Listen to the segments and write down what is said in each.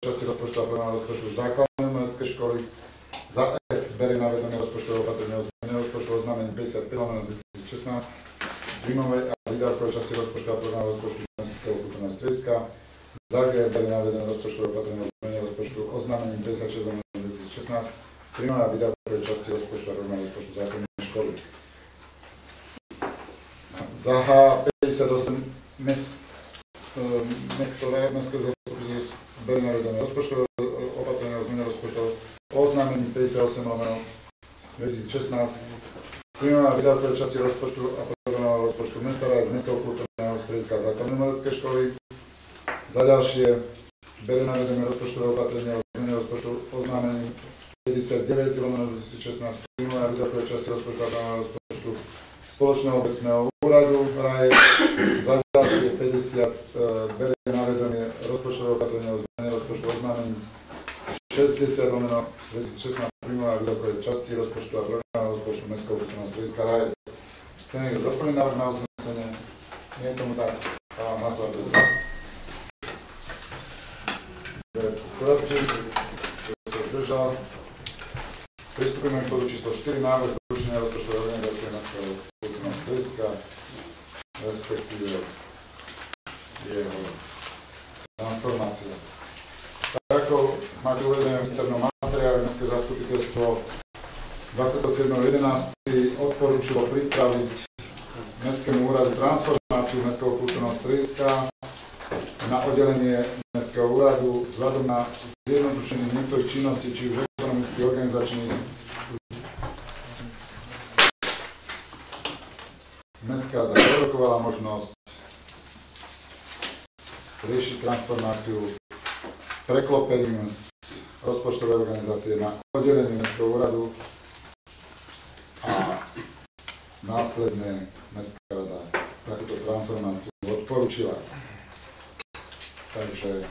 časti rozpočtu a plného rozpočtu základnej umeleckej školy. Za F berie na vedomie rozpočtové opatrenie o zmene rozpočtu oznámení 55/2016 príjmovej a výdavkovej časti rozpočtu a plného rozpočtu mestského kultúrneho strediska. Za G berie na vedomie rozpočtové opatrenie o zmene rozpočtu oznámení 56/2016 príjmovej a výdavkovej časti rozpočtu a plného rozpočtu základnej školy. Za H 58 mestské zastupiteľstvo berie na vedomie rozpočtové opatrenie o zmene rozpočtu oznámení 58/2016 príjmová výdavkové časti rozpočtu a programového rozpočtu mesta Rajec mestského kultúrneho strediska základnej umeleckej školy. Za ďalšie berie na vedomie rozpočtové opatrenie o zmene rozpočtu oznámení 59/2016 príjmová výdavkové časti rozpočtu a programového rozpočtu spoločného obecného úradu Rajec. Za ďalšie 50 berie na vedomie rozpočtové opatrenie o zmene rozpočtu oznámení 60/2016 príjmová výdavkové časti rozpočtu a programového rozpočtu mestského kultúrneho strediska Rajec. Chce niekto doplniť návrh na uznesenie? Nie je tomu tak. Dávam hlasovať za. Kto je proti? Kto sa zdržal? Pristúpime k bodu číslo 4, návrh zrušenia rozpočtovej organizácie mestského kultúrneho strediska, respektíve jeho transformácia. Tak ako máte uvedené v internom materiále, mestské zastupiteľstvo 27.11. odporúčilo pripraviť mestskému úradu transformáciu mestského kultúrneho strediska na oddelenie mestského úradu vzhľadom na zjednodušenie niektorých činností, či už ekonomických, organizačných. Mestská rada prerokovala možnosť riešiť transformáciu preklopením z rozpočtovej organizácie na oddelenie mestského úradu a následne mestská rada takúto transformáciu odporúčila. Takže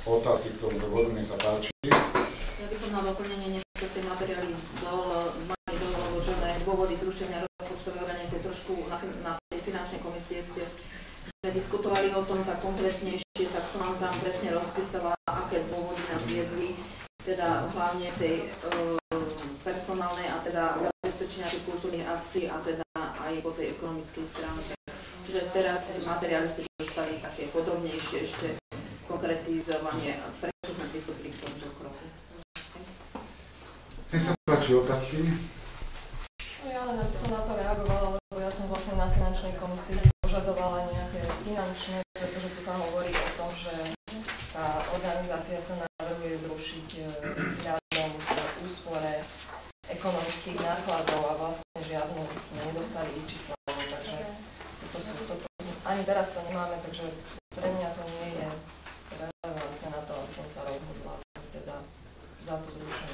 otázky k tomuto bodu, nech sa páči. Ja by som na doplnenie niečo z tej materiály mali doložené dôvody zrušenia rozpočtovej organizácie trošku na tej finančnej komisie sme diskutovali o tom tak konkrétnejšie, tak som vám tam presne rozpisovala, aké dôvody nás viedli, teda hlavne tej personálnej a teda zabezpečenia tých kultúrnych akcií a teda aj po tej ekonomickej stránke. Čiže teraz materiály ste dostali také podrobnejšie ešte konkretizovanie, prečo sme pristúpili k tomuto kroku. Nech sa páči otázky. Ja len aby som na to reagovala, lebo ja som vlastne na finančnej komisii požadovala nejaké finančné, pretože tu sa hovorí o tom, že tá organizácia sa navrhuje zrušiť vzhľadom k úspore ekonomických nákladov a vlastne žiadnu nedostali vyčíslenú, takže ani teraz to nemáme, takže pre mňa to nie je relevantné na to, aby som sa rozhodla teda za to zrušenie.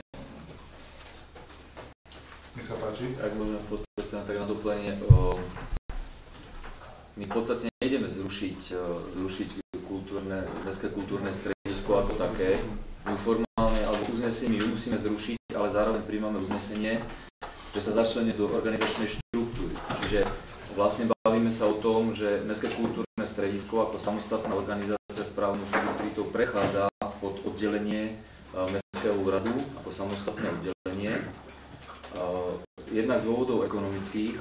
Nech sa páči. Ak môžeme v podstate tak na doplnenie, my v podstate nejdeme zrušiť mestské kultúrne stredisko ako také. My formálne alebo uznesenie musíme zrušiť, ale zároveň príjmame uznesenie, že sa začlenie do organizačnej štruktúry. Čiže vlastne bavíme sa o tom, že mestské kultúrne stredisko ako samostatná organizácia správnou subjektivitou prechádza pod oddelenie mestského úradu ako samostatné oddelenie. Jednak z dôvodov ekonomických.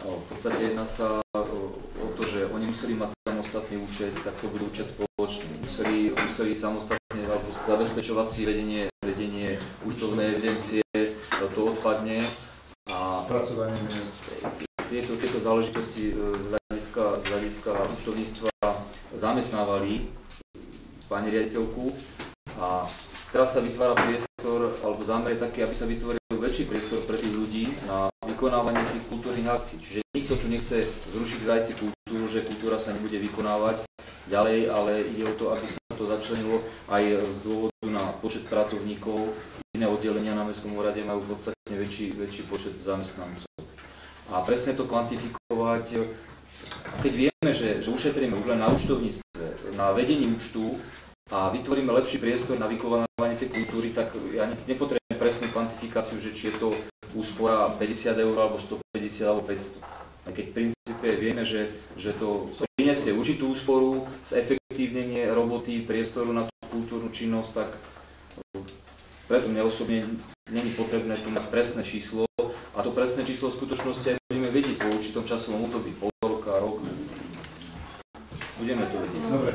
V podstate jedná sa o to, že oni museli mať samostatný účet, tak to budú účet spoločný. Museli samostatne alebo zabezpečovať si vedenie účtovnej evidencie, to odpadne. A spracovanie miest. Tieto záležitosti z hľadiska účtovníctva zamestnávali pani riaditeľku a teraz sa vytvára priestor, alebo zámer je taký, aby sa vytvoril väčší priestor pre tých ľudí na vykonávanie tých kultúrnych akcií. Čiže nikto tu nechce zrušiť v Rajci kultúru, že kultúra sa nebude vykonávať ďalej, ale ide o to, aby sa to začlenilo aj z dôvodu na počet pracovníkov. Iné oddelenia na mestskom úrade majú v podstate väčší počet zamestnancov. A presne to kvantifikovať, keď vieme, že ušetríme už len na účtovníctve, na vedení účtu, a vytvoríme lepší priestor na vykonávanie tej kultúry, tak ja nepotrebujem presnú kvantifikáciu, že či je to úspora 50 eur, alebo 150 alebo 500. A keď v princípe vieme, že to prinesie určitú úsporu, zefektívnenie roboty, priestoru na tú kultúrnu činnosť, tak preto mňa osobne nie je potrebné tu mať presné číslo a to presné číslo v skutočnosti aj budeme vedieť po určitom časovom období, pol roka, rok. Budeme to vedieť. Dobre,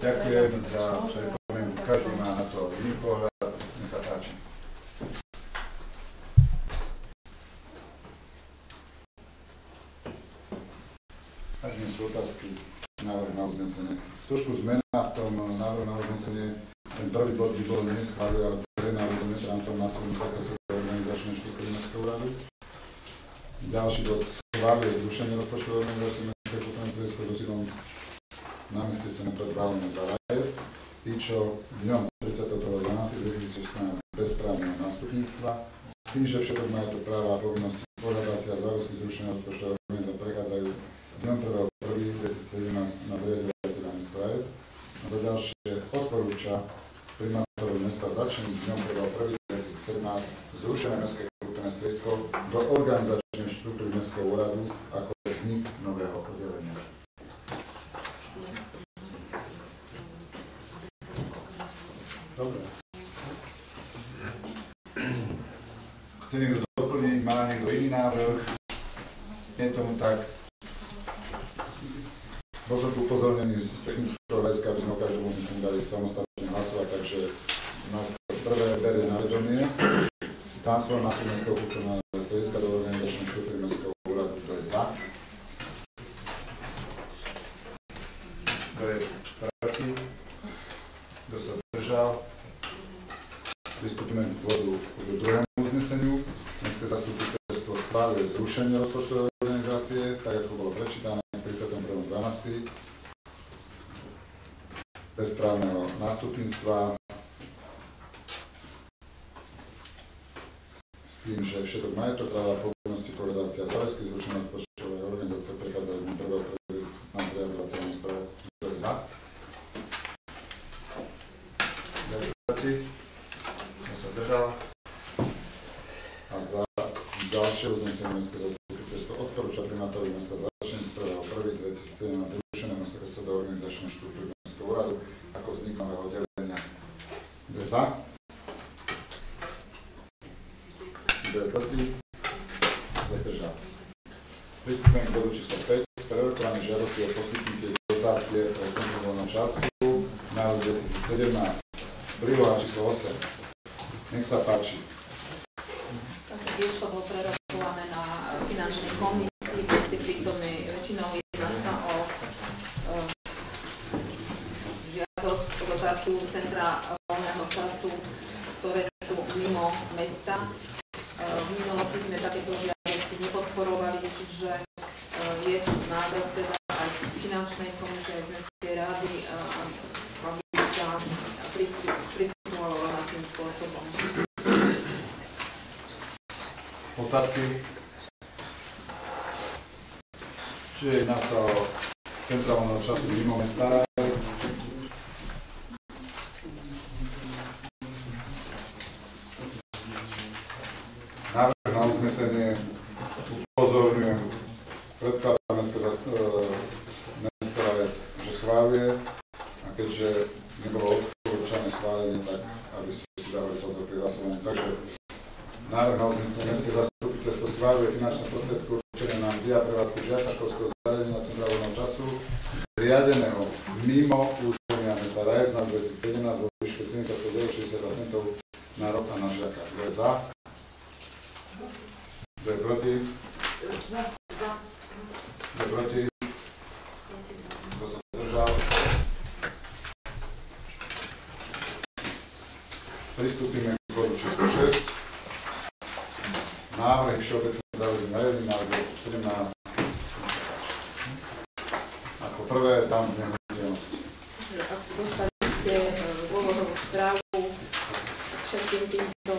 ďakujem za pripomienku. Každý má na to iný pohľad. Nech sa páči. Ak nie sú otázky, návrh na uznesenie. Trošku zmena v tom návrhu na uznesenie. Ten prvý bod by bol neschváľuje, ale verejná vedomie transformáciu Ministerstva organizačnej štruktúry Mestského úradu. Ďalší bod schváľuje zrušenie rozpočtovej organizácie Mestského kultúrneho strediska so sídlom na meste Senát Bálený Zárajec, čo dňom 31.12.2016 bez právneho nástupníctva, s tým, že všetok majú práva a povinnosti pohľadateľa záväzky zrušenia rozpočtovej organizácie prechádzajú dňom 1.1.2017 na zriadovateľa mesta Zárajec. A za ďalšie odporúča primátorovi mesta začniť dňom 1.1.2017 zrušené mestské kultúrne stredisko do organizačnej štruktúry Mestského úradu ako vznik nového oddelenia. Dobre. Chce niekto doplniť? Má niekto iný návrh? Nie je tomu tak. Bol som tu upozornený z technického hľadiska, aby sme o každom uznesení dali samostatne hlasovať, takže nás prvé berie na vedomie transformáciu Mestského kultúrneho strediska do organizačnej štruktúry Mestského úradu. Kto je za? Kto je proti? Kto sa zdržal? Pristúpime k druhému uzneseniu. Mestské zastupiteľstvo schváľuje zrušenie rozpočtovej organizácie, tak ako bolo prečítané 31.12. bez právneho nástupníctva s tým, že všetok majetok, práva a povinnosti pohľadateľa a záväzky zrušené rozpočtovej organizácie prechádzajú na zriadovateľa mesta Zárajec. Kto je za? Proti? Kto sa zdržal? A za ďalšie uznesenie mestské zastupiteľstvo odporúča primátorovi mesta začniť 1.1.2017 zrušené mestské do organizačnej štruktúry Mestského úradu ako vznik nového oddelenia. Kto je za? Kto je proti? Kto sa zdržal? Pristúpime k bodu číslo 5. Prerokovanie žiadosti o poskytnutie dotácie pre Centrum voľného času na rok 2017. Príloha číslo 8. Nech sa páči. Tiež to bolo prerokované na finančnej komisii, všetci prítomnej väčšinou jedná sa o žiadosť o dotáciu centra voľného času, ktoré sú mimo mesta. V minulosti sme takéto žiadosti nepodporovali, čiže je návrh teda aj z finančnej komisie, aj z mestskej rady, aby sa pristupovalo tým spôsobom. Otázky? Čiže jedná sa o centrálneho času mimo mesta Zárajec. Návrh na uznesenie upozorňujem predkladá mesto Zárajec, že schváľuje a keďže nebolo odporúčané schválenie, tak aby ste si dávali pozor pri hlasovaní. Takže návrh na uznesenie mestské zastupiteľstvo schváľuje finančné prostriedky určené na mzdy a prevádzku žiaka školského zariadenia centra voľného času zriadeného mimo územia mesta Zárajec na 2017 vo výške 75,62 na rok a na žiaka. Kto je za? Kto je proti? Kto je proti? Kto sa zdržal? Pristúpime k bodu číslo 6. Návrh všeobecného záväzného nariadenia na rok 2017. Ako prvé, tam z nehnuteľnosti. Dostali ste dôvodovú správu všetkým týmto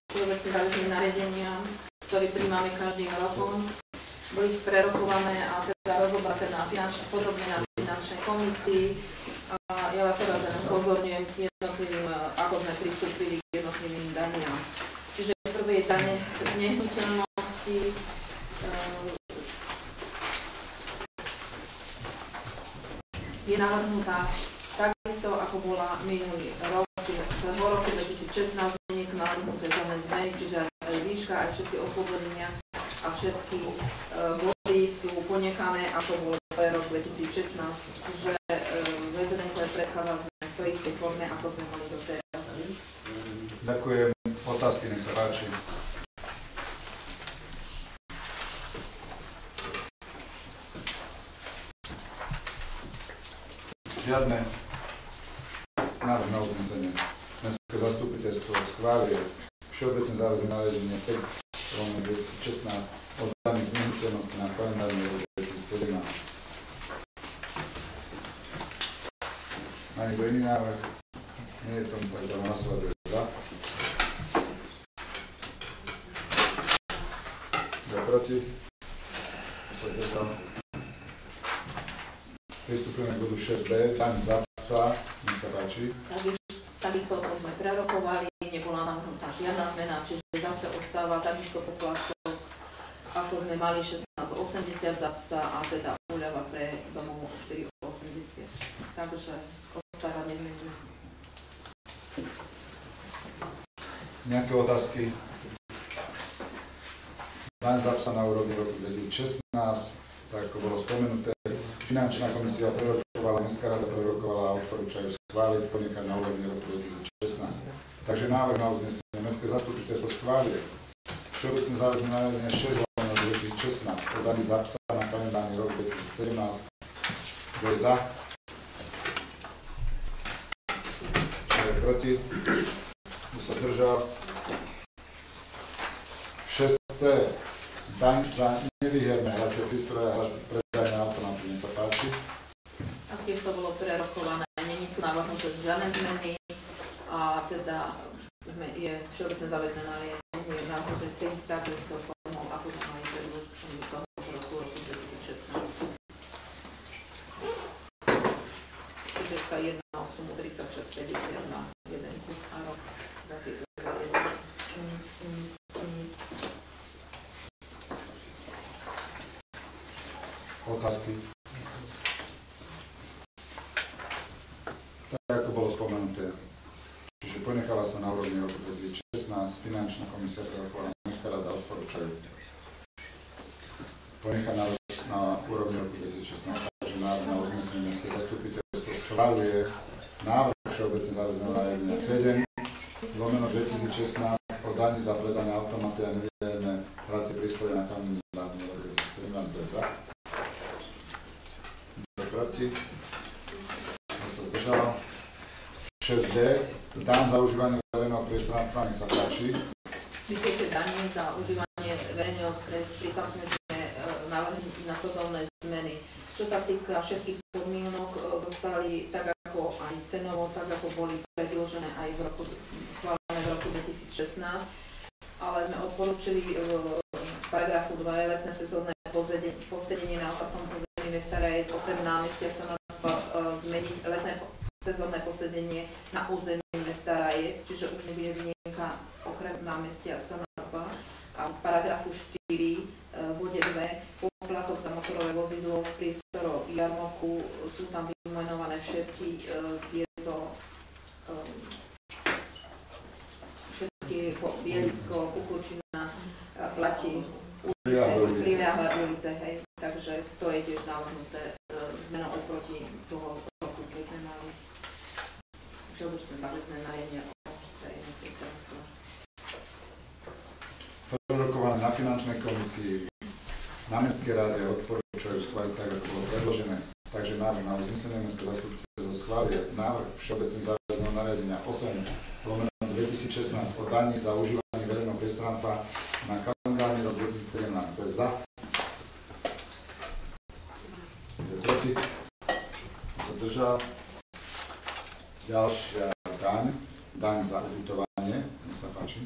všeobecným záväzným nariadeniam, ktoré prijímame každým rokom. Boli prerokované a teda rozobraté podrobne na finančnej komisii. Ja vás teraz upozorňujem k jednotlivým, ako sme pristúpili k jednotlivým daniam. Čiže prvé je dane z nehnuteľnosti. Je navrhnutá takisto ako bola minulý rok, čiže v roku 2016 nie sú navrhnuté žiadne zmeny, čiže aj výška, aj všetky oslobodenia a všetky body sú ponechané, ako bolo pre rok 2016, čiže VZN je predkladal v tej istej forme, ako sme mali doteraz. Ďakujem. Otázky, nech sa páči. Žiadne návrh na uznesenie. Mestské zastupiteľstvo schváluje všeobecné záväzné nariadenie 5/2016 o daní z nehnuteľnosti na kalendárny rok 2017. Má niekto iný návrh? Nie je tomu tak, dávam hlasovať, kto je za. Kto je proti? Kto sa zdržal? Pristupujeme k bodu 6b, daň za psa, nech sa páči. Takisto o tom sme prerokovali, nebola navrhnutá žiadna zmena, čiže zase ostáva takisto poplatok, ako sme mali 16,80 za psa a teda úľava pre domov 4,80. Takže ostáva nezmenený. Nejaké otázky? Daň za psa na úrovni roku 2016, tak ako bolo spomenuté, Finančná komisia prerokovala, Mestská rada prerokovala a odporúčajú schváliť, ponechať na úrovni roku 2016. Takže návrh na uznesenie Mestské zastupiteľstvo schváľuje všeobecné záväzné nariadenie 6/2016 o daní za psa na kalendárny rok 2017. Kto je za? Kto je proti? Kto sa zdržal? 6C. Daň za nevýherné hracie prístroje a predajné automaty. Nech sa páči. A tiež to bolo prerokované, nie sú navrhnuté žiadne zmeny a teda je všeobecné záväzné nariadenie navrhnuté takisto formou, ako sme mali toho roku 2016. Čiže sa jedná o sumu 36,50 na jeden kus a rok za tieto zariadenia. Otázky? Tak ako bolo spomenuté, čiže ponechala sa na úrovni roku 2016, Finančná komisia prerokovala, Mestská rada odporúčajú ponechať na úrovni roku 2016, takže návrh na uznesenie Mestské zastupiteľstvo schvaľuje návrh všeobecne záväzného nariadenia 7/2016 o daní za predanie automaty a nevýherné hracie prístroje na kalendárny rok 2017. Kto je za? Proti. Kto sa zdržal? 6D. Daň za užívanie verejného priestranstva, nech sa páči. Pri tejto dani za užívanie verejného priestranstva sme navrhli nasledovné zmeny. Čo sa týka všetkých podmienok, zostali tak ako aj cenovo, tak ako boli predložené aj schválené v roku 2016, ale sme odporúčili v paragrafu 2 letné sezónne posedenie na otvornom území mesta Rajec okrem námestia sa zmeniť letné sezónne posedenie na území mesta Rajec, čiže už nebude výnimka okrem námestia Sanapa. A v paragrafu 4 v bode 2 poplatok za motorové vozidlo v priestoroch jarmoku sú tam vymenované všetky tieto Bielisko, Kukučina, Platí, Príľahové ulice, hej. Takže to je tiež navrhnuté zmena oproti toho roku, keď sme mali všeobecné záväzné nariadenie o verejnom priestranstve. Prerokované na Finančnej komisii, na Mestskej rade odporúčajú schváliť tak, ako bolo predložené. Takže návrh na uznesenie Mestské zastupiteľstvo schváľuje návrh všeobecného záväzného nariadenia 8/2016 o daní za užívanie verejného priestranstva na kalendárny rok 2017. To je za. Kto je proti? Kto sa zdržal? Ďalšia daň za ubytovanie. Nech sa páči.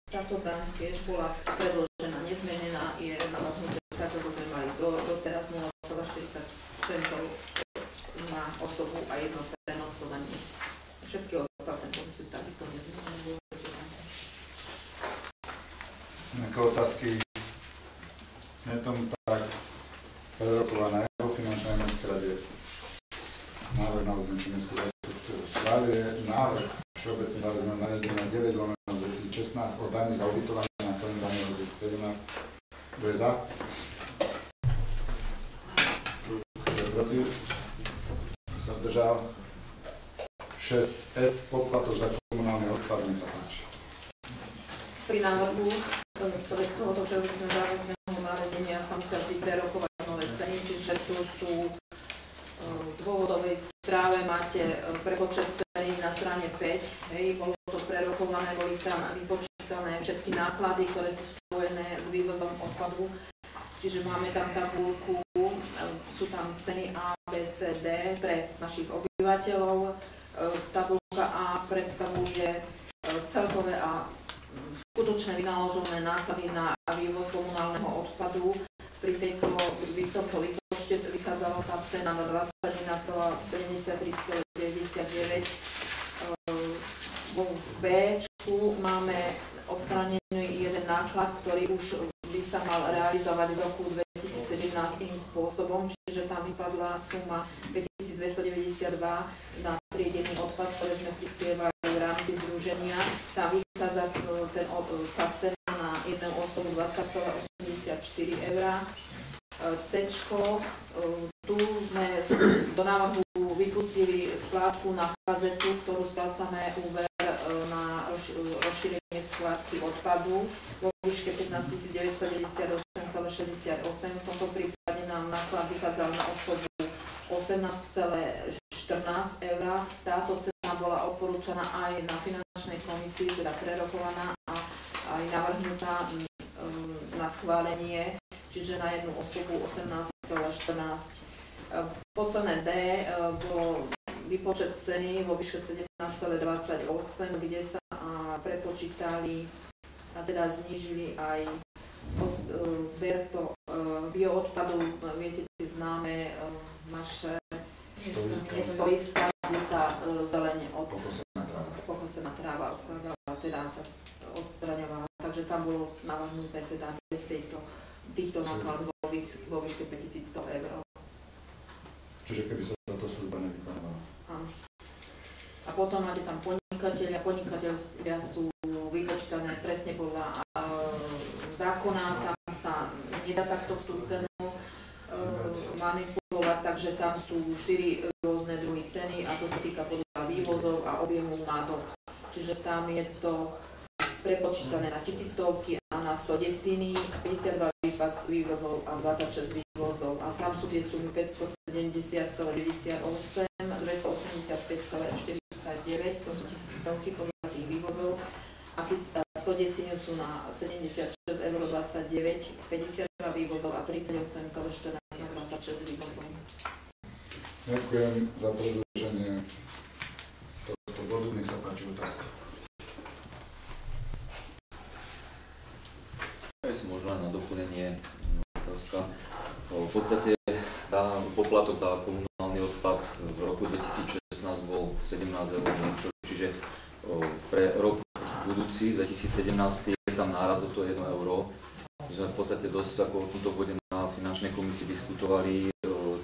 Táto daň tiež bola predložená, nezmenená, je navrhnuté tak, ako sme mali doteraz 0,40 centov na osobu a jedno prenocovanie. Všetky ostatné body sú takisto nezmenené. Nejaké otázky? Je tomu tak prerokované vo Finančnej mestskej rade návrh na uznesenie Mestské schváľuje návrh všeobecne záväzného nariadenia 9/2016 o daní za ubytovanie na kalendárny rok 2017. Kto je za? Kto je proti? Kto sa zdržal? 6F. Poplatok za komunálny odpad. Nech sa páči. Pri návrhu tohoto všeobecného záväzného nariadenia sa musia vždy prerokovať nové ceny, čiže tu sú v dôvodovej správe máte prepočet ceny na strane 5, hej, bolo to prerokované, boli tam vypočítané všetky náklady, ktoré sú spojené s vývozom odpadu, čiže máme tam tabuľku, sú tam ceny A, B, C, D pre našich obyvateľov. Tabuľka A predstavuje celkové a skutočné vynaložené náklady na vývoz komunálneho odpadu. Pri tomto výpočte vychádzala tá cena na 21,73,99. Vo B máme odstránený jeden náklad, ktorý už by sa mal realizovať v roku 2017 iným spôsobom, čiže tam vypadla suma 5292 na triedený odpad, ktoré sme prispievali v rámci združenia. Tam vychádza tá cena na jednu osobu 20,84 €. C-čko, tu sme do návrhu vypustili skládku na kazetu, ktorú splácame úver na rozšírenie skládky odpadu vo výške 15 998,68. V tomto prípade nám náklad vychádzal na osobu 18,14 €. Táto cena bola odporúčaná aj na finančnej komisii, teda prerokovaná a aj navrhnutá na schválenie, čiže na jednu osobu 18,14. Posledné D bolo výpočet ceny vo výške 17,28, kde sa prepočítali a teda znížili aj zber bioodpadu. Viete, tie známe naše stoiska, kde sa zeleň pokosená tráva odkladala, teda sa odstraňovala. Takže tam bolo navrhnuté teda bez týchto nákladov vo výške 5100 €. Čiže keby sa táto služba nevykonávala. Áno. A potom máte tam podnikatelia. Podnikatelia sú vypočítané presne podľa zákona. Tam sa nedá takto tú cenu manipulovať, takže tam sú 4 rôzne druhy ceny a to sa týka podľa vývozov a objemu nádob. Čiže tam je to prepočítané na 1000 a na 100 desíny, 52 vývozov a 26 vývozov. A tam sú tie sumy 570,98, 285,49, to sú 1100 podľa tých vývozov. A 100 desíny sú na 76,29 €, 52 vývozov a 38,14 na 26 vývozov. Ďakujem za predĺženie tohto bodu. Nech sa páči otázka. Možno na doplnenie otázka. V podstate poplatok za komunálny odpad v roku 2016 bol 17 € niečo, čiže pre rok budúci 2017 je tam náraz o to 1 €. My sme v podstate dosť ako v tomto bode na finančnej komisii diskutovali,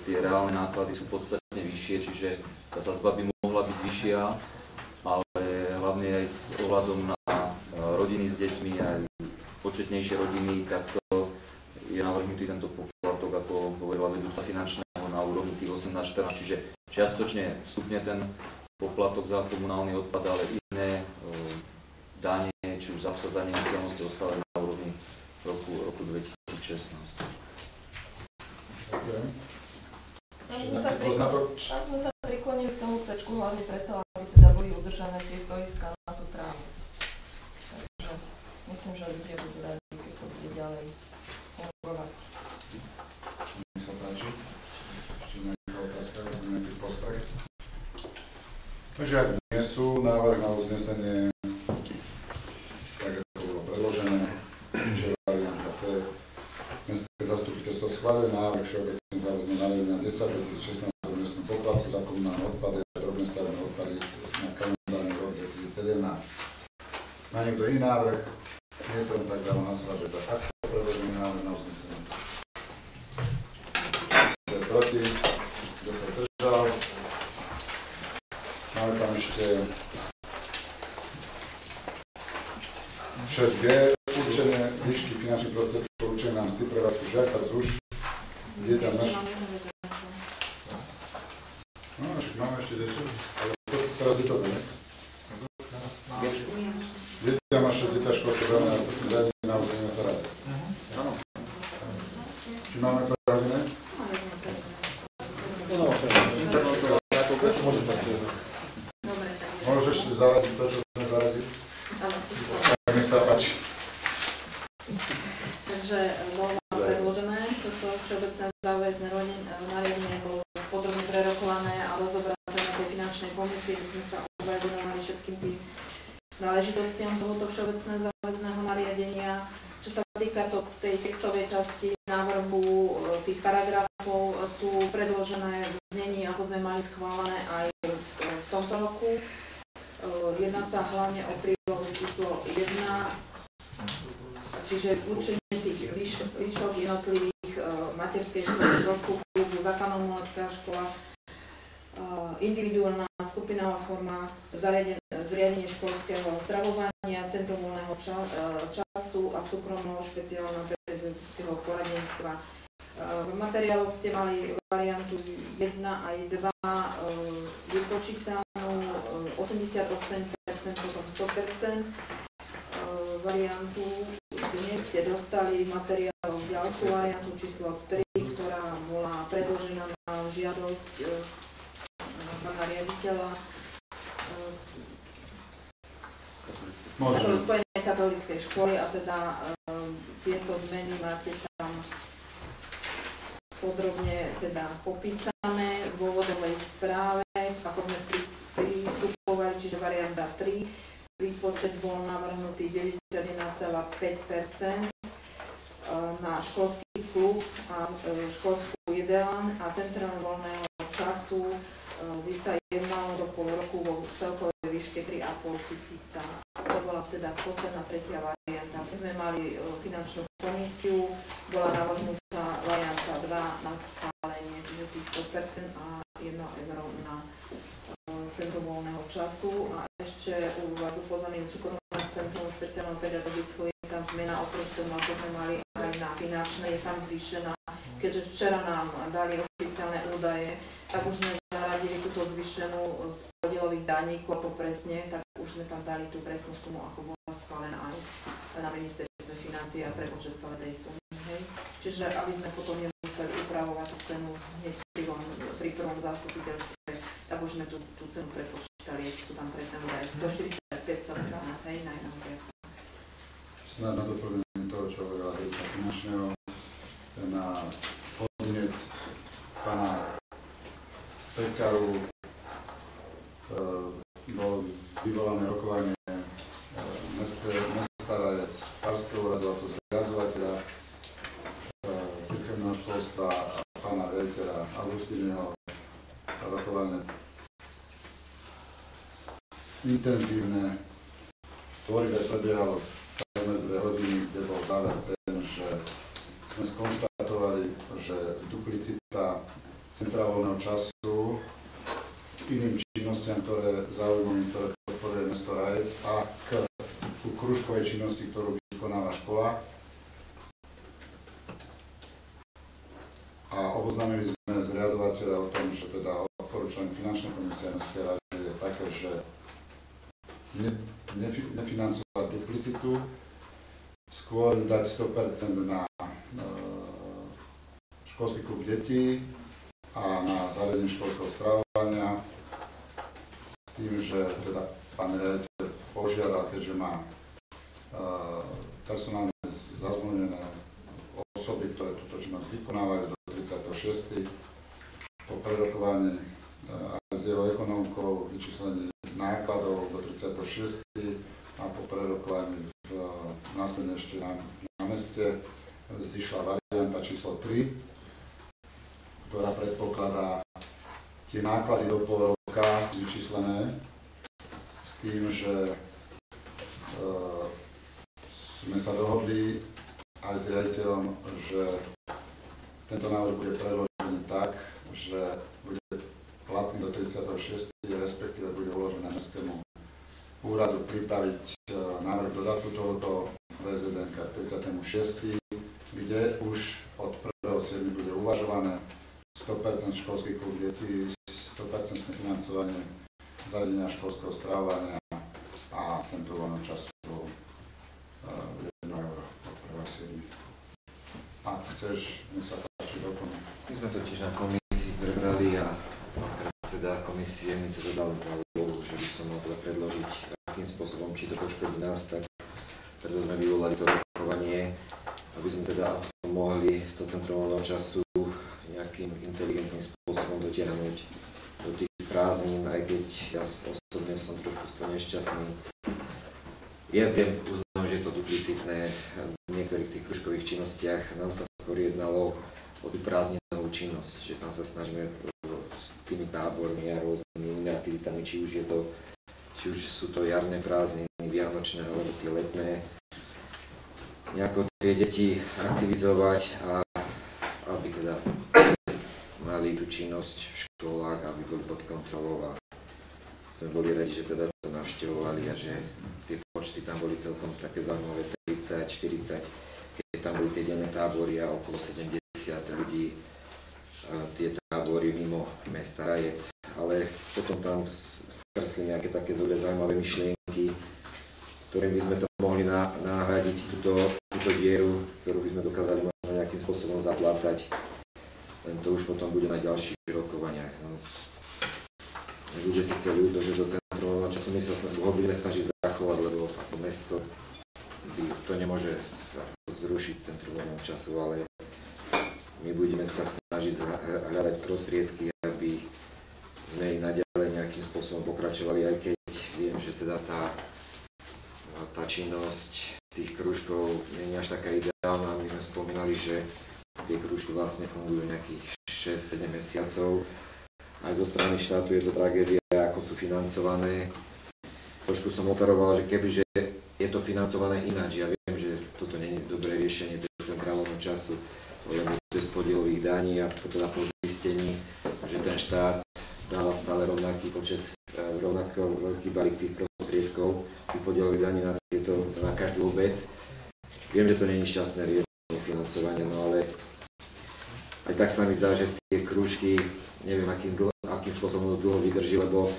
tie reálne náklady sú podstatne vyššie, čiže tá sadzba by mohla byť vyššia, ale hlavne aj s ohľadom na rodiny s deťmi aj početnejšie rodiny, tak je navrhnutý tento poplatok, ako hovorila vedúca finančného, na úrovni tých 18-14, čiže čiastočne stupne ten poplatok za komunálny odpad, ale iné dane, či už za obsadzanie nehnuteľnosti ostávajú na úrovni roku 2016. Ďakujem. Tam sme sa priklonili k tomu C-čku hlavne preto, aby teda boli udržané tie stoiská na tú trávu. Takže myslím, že ľudia budú radi, keď to bude ďalej fungovať. Nech sa páči. Ešte nejaká otázka, nejaký postreh. Takže ak nie sú, návrh na uznesenie, tak ako bolo predložené, že varianta C. Mestské zastupiteľstvo schváluje návrh všeobecne záväzné nariadenia 10/2016 o miestnom poplatku za komunálne odpady a drobné stavebné odpady na kalendárny rok 2017. Má niekto iný návrh? Nie to tak dávam hlasovať za takto predložený návrh na uznesenie. Kto je proti? Kto sa zdržal? Máme tam ešte ešte 6G, určenie výšky finančných prostriedkov, určenie nám mzdy prevádzku žiaka ZUŠ. Je tam náš... No, však máme ešte niečo, ale teraz je to, ne? Dieťa má 6 dieťa školské zariadenie na území mesta Radec. Áno. Či máme pravidelné? Môžeš si zaradiť to, čo sme zaradili? Tak nech sa páči. Takže bolo nám predložené, toto všeobecné záväzné nariadenie bolo podrobne prerokované a rozobraté na tej finančnej komisii, kde sme sa venovali všetkým tým náležitostiam tohoto všeobecného záväzného nariadenia. Čo sa týka tej textovej časti návrhu tých paragrafov, sú predložené v znení, ako sme mali schválené aj v tomto roku. Jedná sa hlavne o prílohu číslo 1, čiže určenie tých výšok jednotlivých materskej školy, klubu, základná umelecká škola, individuálna skupinová forma, zriadenie školského stravovania, centrum voľného času a súkromného špeciálneho pedagogického poradenstva. V materiáloch ste mali variantu 1 aj 2 vypočítanú 88%, potom 100%. Variantu dnes ste dostali v materiáloch ďalšiu variantu číslo 3, ktorá bola predložená na žiadosť pána riaditeľa Spojenej katolíckej školy a teda tieto zmeny máte tam podrobne teda popísané v dôvodovej správe, ako sme pristupovali, čiže varianta 3. Výpočet bol navrhnutý 91,5% na školský klub a školskú jedálň a centrum voľného času by sa jednalo do pol roku vo celkovej výške 3,5 tisíca. To bola teda posledná tretia varianta. My sme mali finančnú komisiu, bola navrhnutá varianta 2 na schválenie, čiže tých 100% a 1 euro na centrum voľného času. A ešte u vás upozorním súkromné centrum špeciálneho pedagogického je tam zmena oproti tomu, ako sme mali aj na finančnej, je tam zvýšená. Keďže včera nám dali oficiálne údaje, tak už sme zaradili túto zvýšenú z podielových daní, koľko presne, tak už sme tam dali tú presnú sumu, ako bola schválená aj na ministerstve financií a prepočet celej tej sumy. Hej. Čiže aby sme potom nemuseli upravovať tú cenu hneď pri prvom zastupiteľstve, tak už sme tú cenu prepočítali, sú tam presné údaje. 145,12, hej, na jednom riadku. Snad na doplnenie toho, čo hovorila riaditeľka finančného, na podnet pána Pekaru bolo vyvolané rokovanie mesta Radec, Farského úradu ako zriadzovateľa cirkevného školstva a pána riaditeľa Augustíneho. Rokovanie intenzívne, tvorivé prebiehalo takmer 2 hodiny, kde bol záver ten, že sme skonštatovali, že duplicita centra voľného času k iným činnostiam, ktoré zaujímajú, ktoré podporuje mesto Radec a k kružkovej činnosti, ktorú vykonáva škola. A oboznámili sme zriadovateľa o tom, že teda odporúčanie finančnej komisie mestskej rady je také, že nefinancovať duplicitu, skôr dať 100% na školský klub detí a na zariadenie školského stravovania s tým, že teda pán riaditeľ požiadal, keďže má personálne zazmluvnené osoby, ktoré túto činnosť vykonávajú do 36. po prerokovaní aj s jeho ekonomkou vyčíslenie nákladov do 36. a po prerokovaní následne ešte na meste zišla varianta číslo 3, ktorá predpokladá tie náklady do pol roka vyčíslené s tým, že sme sa dohodli aj s riaditeľom, že tento návrh bude predložený tak, že bude platný do 36. respektíve bude uložené mestskému úradu pripraviť návrh dodatku tohoto VZN k 36., kde už od 1.7. bude uvažované 100% školský klub detí, 100% financovanie zariadenia školského stravovania a centru voľného času 1 euro od 1.7. Ak chceš, nech sa páči doplniť. My sme totiž na komisii prebrali a predseda komisie mi to dal za úlohu, že by som mal teda predložiť, akým spôsobom, či to poškodí nás, tak preto sme vyvolali to rokovanie, aby sme teda aspoň mohli to centrum voľného času nejakým inteligentným spôsobom dotiahnuť do tých prázdnin, aj keď ja osobne som trošku z toho nešťastný. Ja viem, uznám, že je to duplicitné v niektorých tých kružkových činnostiach. Nám sa skôr jednalo o tú prázdninovú činnosť, že tam sa snažíme s tými tábormi a rôznymi inými aktivitami, či už sú to jarné prázdniny, vianočné alebo tie letné, nejako tie deti aktivizovať a aby teda mali tú činnosť v školách, aby boli pod kontrolou a sme boli radi, že teda to navštevovali a že tie počty tam boli celkom také zaujímavé, 30, 40, keď tam boli tie denné tábory a okolo 70 ľudí, tie tábory mimo mesta Rajec, ale potom tam skrsli nejaké také dobré zaujímavé myšlienky, ktorým by sme to mohli nahradiť túto dieru, ktorú by sme dokázali možno nejakým spôsobom zaplátať, len to už potom bude na ďalších rokovaniach. No. Ľudia si chceli ľúto, že do centrum voľného času my sa ho budeme snažiť zachovať, lebo ako mesto to nemôže zrušiť centrum voľného času, ale my budeme sa snažiť hľadať prostriedky, aby sme ich naďalej nejakým spôsobom pokračovali, aj keď viem, že teda tá činnosť tých krúžkov nie je až taká ideálna. My sme spomínali, že tie krúžky vlastne fungujú nejakých 6-7 mesiacov. Aj zo strany štátu je to tragédia, ako sú financované. Trošku som operoval, že kebyže je to financované ináč, ja viem, že toto nie je dobré riešenie centrálneho času, lebo to je z podielových daní a teda po zistení, že ten štát dáva stále rovnaký počet, rovnako veľký balík tých prostriedkov, tých podielových daní na každú obec. Viem, že to nie je šťastné riešenie financovania, no ale aj tak sa mi zdá, že tie krúžky, neviem akým spôsobom dlho vydrží, lebo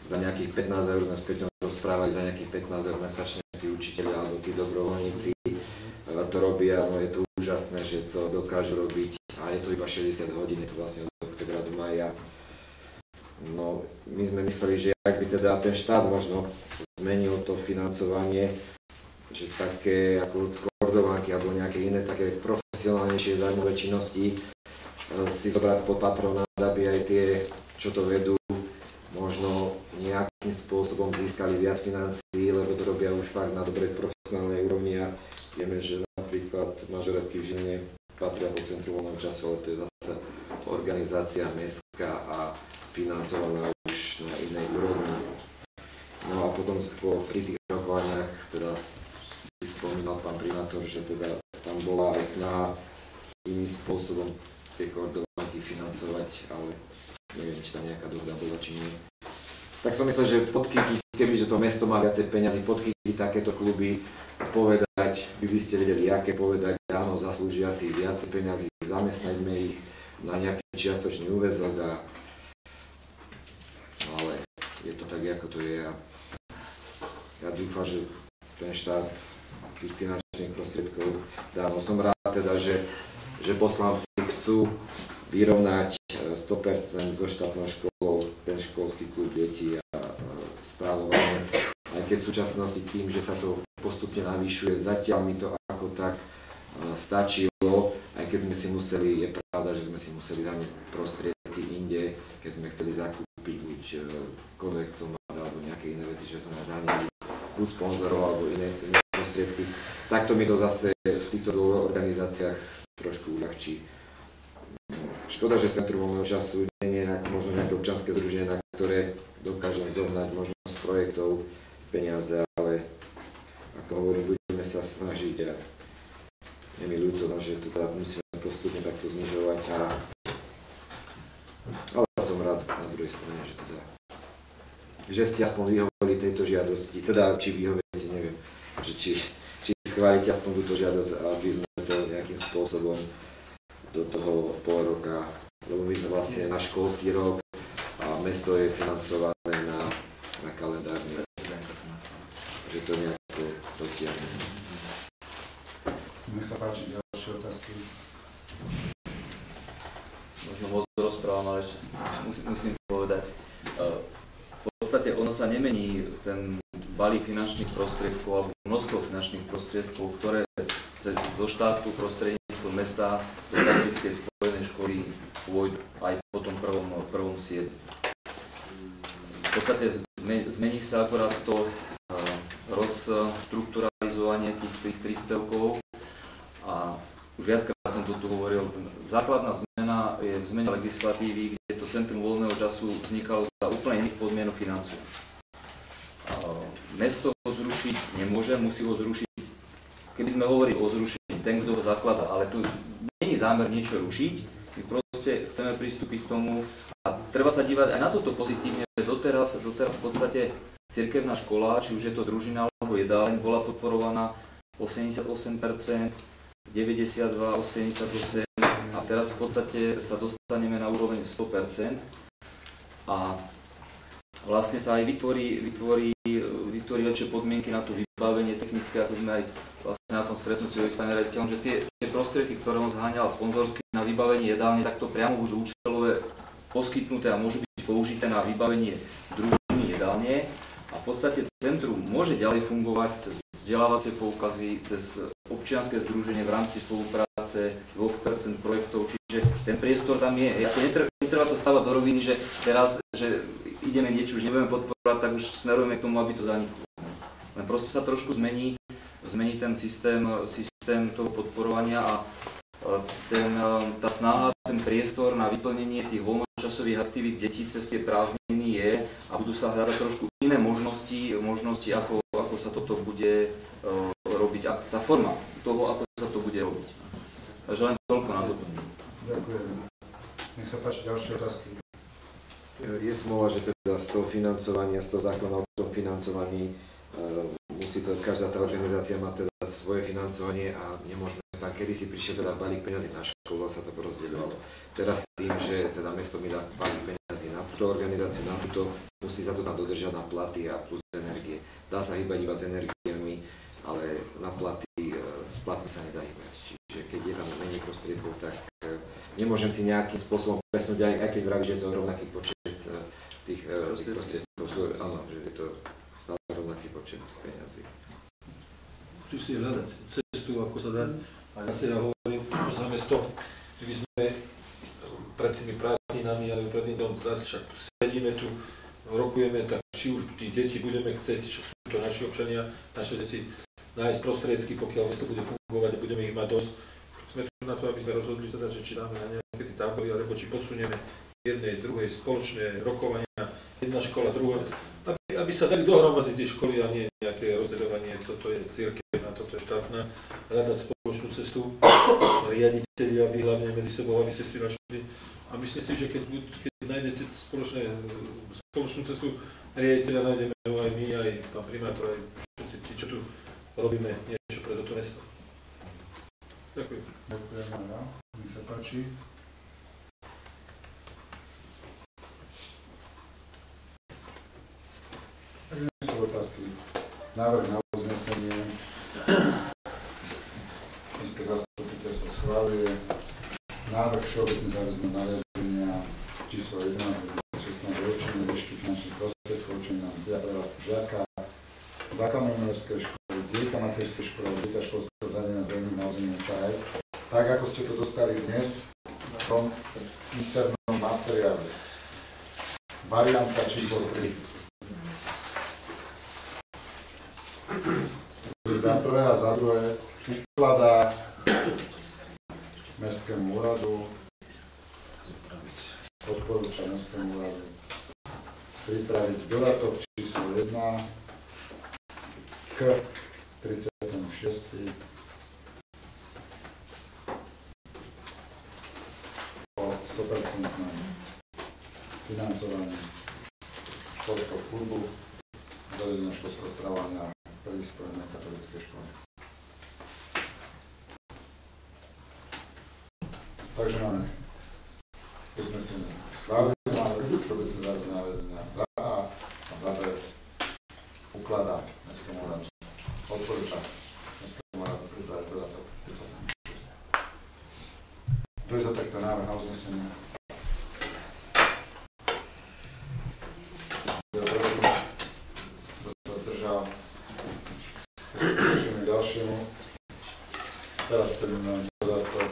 za nejakých 15 eur sme späť rozprávali, za nejakých 15 eur mesačne tí učitelia alebo tí dobrovoľníci to robia, no je to úžasné, že to dokážu robiť a je to iba 60 hodín, je to vlastne od oktobra do mája. No, my sme mysleli, že ak by teda ten štát možno zmenil to financovanie, že také ako kordovánky alebo nejaké iné také profesionálnejšie zájmové činnosti si zobrať pod patronát, aby aj tie, čo to vedú, možno nejakým spôsobom získali viac financií, lebo to robia už fakt na dobrej profesionálnej úrovni a vieme, že napríklad mažoretky v Žiline patria pod centrum voľného času, ale to je zase organizácia mestská a financovaná už na inej úrovni. No a potom pri tých rokovaniach teda si spomínal pán primátor, že teda tam bola aj snaha iným spôsobom tie kordovánky financovať, ale neviem, či tam nejaká dohoda bola, či nie. Tak som myslel, že podchytiť, kebyže to mesto má viacej peňazí, podchytiť takéto kluby, povedať, by ste vedeli, aké povedať, áno, zaslúžia si viacej peňazí, zamestnaňme ich na nejaký čiastočný úväzok ale je to tak, ako to je a ja dúfam, že ten štát tých finančných prostriedkov dá. No som rád teda, že poslanci chcú vyrovnať 100% so štátnou školou ten školský klub detí a stravovanie. Aj keď v súčasnosti tým, že sa to postupne navýšuje, zatiaľ mi to ako tak stačilo, aj keď sme si museli, je pravda, že sme si museli dať prostriedky inde, keď sme chceli zakúpiť buď konvektomat alebo nejaké iné veci, že sme zaneli buď sponzorov alebo iné prostriedky. Takto mi to zase v týchto dvoch organizáciách trošku uľahčí. Škoda, že Centrum voľného času nie je možno nejaké občianske združenie, na ktoré dokážeme zohnať možno z projektov peniaze, ale ako hovorím, budeme sa snažiť a je mi ľúto, že to teda musíme postupne takto znižovať, ale som rád na druhej strane, že teda že ste aspoň vyhoveli tejto žiadosti, teda či vyhoviete, neviem, že či schválite aspoň túto žiadosť, aby sme to nejakým spôsobom do toho pol roka, lebo my sme vlastne na školský rok a mesto je financované na kalendárny rok, že to nejako dotiahne. Nech sa páči, ďalšie otázky. Možno moc rozprávam, ale musím povedať. V podstate ono sa nemení ten balík finančných prostriedkov alebo množstvo finančných prostriedkov, ktoré zo štátu prostredníctvom mesta do katolíckej spojenej školy pôjdu aj po tom prvom 7. V podstate zmení sa akorát to rozštrukturalizovanie tých príspevkov a už viackrát som to tu hovoril. Základná zmena je v zmene legislatívy, kde to Centrum voľného času vznikalo za úplne iných podmienok financovania. Mesto ho zrušiť nemôže, musí ho zrušiť. Keby sme hovorili o zrušení, ten, kto ho zaklada, ale tu není zámer niečo rušiť, my proste chceme pristúpiť k tomu a treba sa dívať aj na toto pozitívne, že doteraz v podstate cirkevná škola, či už je to družina alebo jedáleň, bola podporovaná 88%, 92, 88 a teraz v podstate sa dostaneme na úroveň 100% a vlastne sa aj vytvorí lepšie podmienky na to vybavenie technické, ako sme aj vlastne na tom stretnutí s pani riaditeľom, že tie prostriedky, ktoré on zháňal sponzorsky na vybavenie jedálne, takto priamo budú účelové poskytnuté a môžu byť použité na vybavenie družiny jedálne. A v podstate centrum môže ďalej fungovať cez vzdelávacie poukazy, cez občianske združenie v rámci spolupráce 2% projektov, čiže ten priestor tam je. Netreba to stavať do roviny, že teraz, že ideme niečo, už nebudeme podporovať, tak už smerujeme k tomu, aby to zaniklo. Len proste sa trošku zmení ten systém toho podporovania a tá snaha, ten priestor na vyplnenie tých voľnočasových aktivít detí cez tie prázdniny je a budú sa hľadať trošku iné možnosti ako sa toto bude robiť, tá forma toho, ako sa to bude robiť. Takže len toľko na doplnenie. Ďakujem. Nech sa páči, ďalšie otázky. Je smola, že teda z toho financovania, z toho zákona o tom financovaní musí to, každá tá organizácia má teda svoje financovanie a nemôžeme tam, kedysi prišiel teda balík peňazí na školu a sa to porozdeľovalo. Teraz tým, že teda mesto mi dá balík peňazí na túto organizáciu, na túto, musí sa to tam dodržať na platy a plus energie. Dá sa hýbať iba s energiami, ale na platy, s platmi sa nedá hýbať. Čiže keď je tam menej prostriedkov, tak nemôžem si nejakým spôsobom presnúť, aj keď vraví, že je to rovnaký počet tých prostriedkov. Áno, že je to stále rovnaký počet peňazí. Musíš si hľadať cestu, ako sa dá. A ja hovorím za mesto, že by sme pred tými prázdninami, ale pred tým zase však sedíme tu, rokujeme, tak či už tí deti budeme chcieť, čo sú to naši občania, naše deti, nájsť prostriedky, pokiaľ mesto bude fungovať a budeme ich mať dosť. Sme tu na to, aby sme rozhodli teda, že či dáme na nejaké tie tábory, alebo či posunieme jednej, druhej, spoločné rokovania, jedna škola, druhá, aby sa dali dohromady tie školy a nie nejaké rozdeľovanie, toto je cirkevná, toto je štátna, hľadať spoločnú cestu, riaditeľi, aby hlavne medzi sebou, aby ste si našli. A myslím si, že keď nájdete spoločnú cestu riaditeľa, nájdeme ho aj my, aj pán primátor, aj všetci tí, čo tu robíme niečo pre toto mesto. Ďakujem. Ďakujem aj vám. Nech sa páči. Tak nie sú otázky. Návrh na uznesenie. Mestské zastupiteľstvo schváľuje návrh všeobecne záväzného nariadenia číslo 1 2016 o určení výšky finančných prostriedkov určených na mzdy a prevádzku žiaka, základnej univerzitskej školy, dieťa materskej školy, dieťa školského zariadenia zverejnených na území mesta Rajec, tak ako ste to dostali dnes v tom internom materiále. Varianta číslo 3. Za prvé a za druhé ukladá Mestskému úradu, odporúča Mestskému úradu pripraviť dodatok číslo 1 k 36. o 100% financovaní školského klubu, zavedenia školského stravovania pre spojené katolíckej školy. Takže máme uznesenie schválené, máme všeobecné zároveň za A a za B ukladá mestskému úradu. Odporúča mestskému úradu pripraviť dodatok 36. Kto je za takto návrh na uznesenie? Kto sa zdržal? K ďalšiemu. Teraz ten dodatok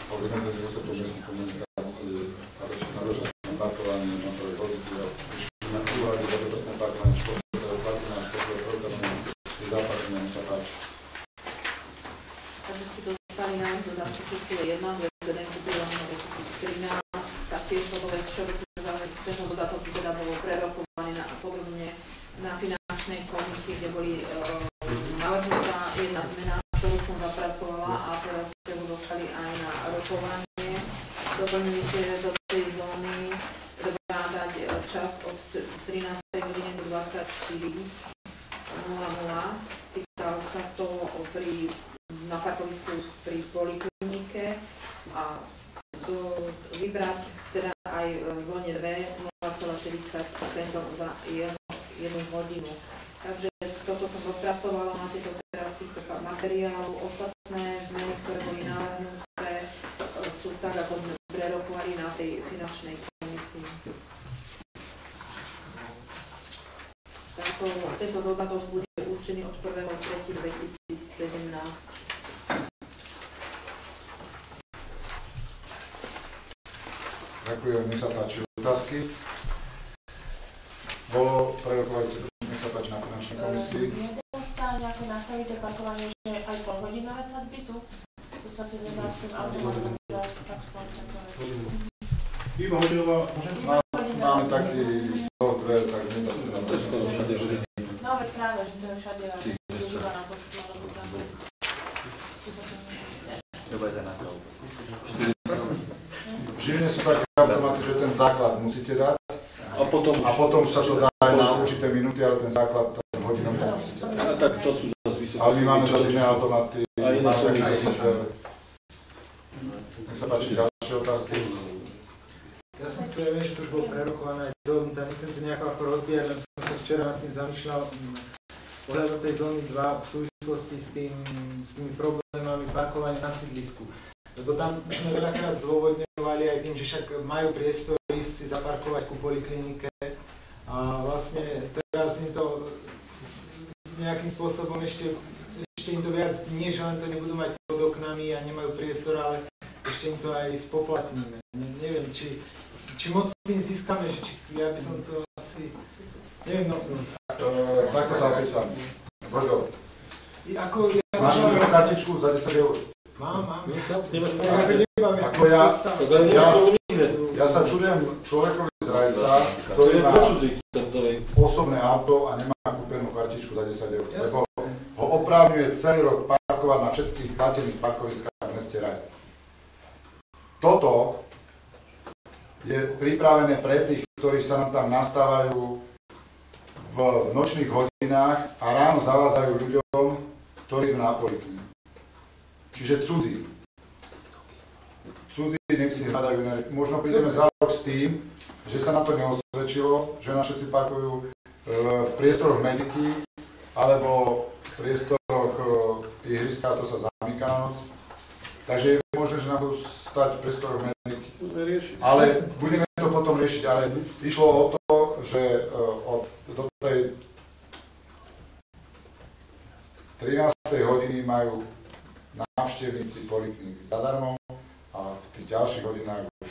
o vymedzení úsekov miestnych komunikácií a na dočasné parkovanie motorových vozidel, na úhľadu za dočasné parkovanie spôsobové uplatnenia a spôsobové preukázané pri záparkovaní, nech sa páči. Takže si dostali návrh dodatku číslo 1, 2013, taktiež podľa všeobecného záväzného dodatku teda bolo prerokované na podobne na finančnej komisii, kde boli navrhnutá jedna zmena, ktorú som zapracovala a teraz ste ho dostali aj na rokovanie. Doplnili ste do tej zóny, treba dať čas od 13. hodiny do 24:00. Týkalo sa to na parkovisku pri poliklinike a vybrať teda aj v zóne 2 0,40 centov za jednu hodinu. Takže toto som rozpracovala na týchto materiálov. Ostatné zmeny, ktoré boli navrhnuté, sú tak, ako sme prerokovali na tej finančnej komisii. Tento dodatok bude určený od 1.3.2017. Ďakujem, nech sa páči otázky. Bolo prerokovať, nech sa páči na finančnej komisii. Nedá sa nejako nastaviť to parkovanie, že aj polhodinové sadby sú? Tu sa 17. automobilom tak Iba hodinová, máme taký software, tak nedá sa teda to. No veď práve, že to je všade a využíva na počtu alebo tam. Treba aj za náklad. V Žiline sú také automaty, že ten základ musíte dať A potom sa to dá aj na určité minúty, ale ten základ ten hodinom tam musíte dať. A tak to sú zase vysoké. Ale my máme zase iné automaty, A iné sú iné. Nech sa páči ďalšie otázky. Ja som chcel, viem, že to už bolo prerokované aj dohodnuté, nechcem to nejako ako rozbíjať, len som sa včera nad tým zamýšľal ohľadom tej zóny 2 v súvislosti s tými problémami parkovania na sídlisku. Lebo tam sme veľakrát zdôvodňovali aj tým, že však majú priestor ísť si zaparkovať ku poliklinike a vlastne teraz im to nejakým spôsobom ešte im to viac, nie že len to nebudú mať pod oknami a nemajú priestor, ale ešte im to aj spoplatníme. Neviem, či moc tým získame, že ja by som to asi, neviem, no. Takto sa opýtam. Boďo, máš Ako jednu kartičku za 10 eur? Mám. Nemáš Ako ja sa čudujem človekovi z Rajca, ktorý má osobné auto a nemá kúpenú kartičku za 10 eur, lebo ho oprávňuje celý rok parkovať na všetkých platených parkoviskách v meste Rajc. Toto je pripravené pre tých, ktorí sa nám tam nastávajú v nočných hodinách a ráno zavádzajú ľuďom, ktorí idú na polikliniku. Čiže cudzí. Cudzí nech si hľadajú iné. Možno prídeme za rok s tým, že sa na to neosvedčilo, že nás všetci parkujú v priestoroch mediky alebo v priestoroch ihriska, to sa zamýka na noc. Takže je možné, že nám budú stať v priestoroch mediky. Ale budeme to potom riešiť, ale išlo o to, že do tej 13. hodiny majú návštevníci polikliniky zadarmo a v tých ďalších hodinách už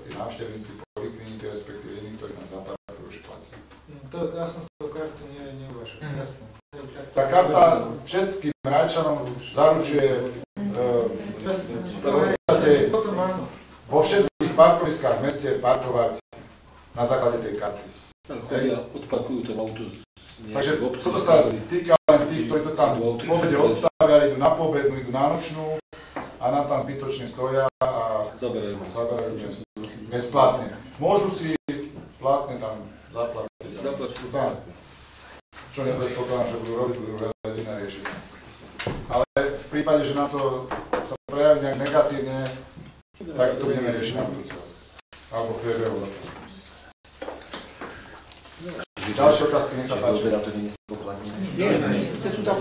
tí návštevníci polikliniky, respektíve iní, ktorí tam zaparkujú, už platí. Ja som z toho kartu neuvažil, jasné. Tá karta všetkým Rajčanom zaručuje v podstate vo všetkých parkoviskách v meste parkovať na základe tej karty. Odparkujú to auto. Takže toto sa týka len tých, ktorí to tam v obede odstavia, idú na poobednú, idú na nočnú a nám tam zbytočne stoja a zaberajú bezplatne. Môžu si platné tam zaplatiť. Čo nepredpokladám, že budú robiť, budú hľadať iné riešenie. Ale v prípade, že na to sa prejaví nejak negatívne, tak to budeme riešiť na budúce. Alebo v priebehu roku. Ďalšie otázky, nech sa páči. Teda to nie je spoplatnené. Nie, sú tam.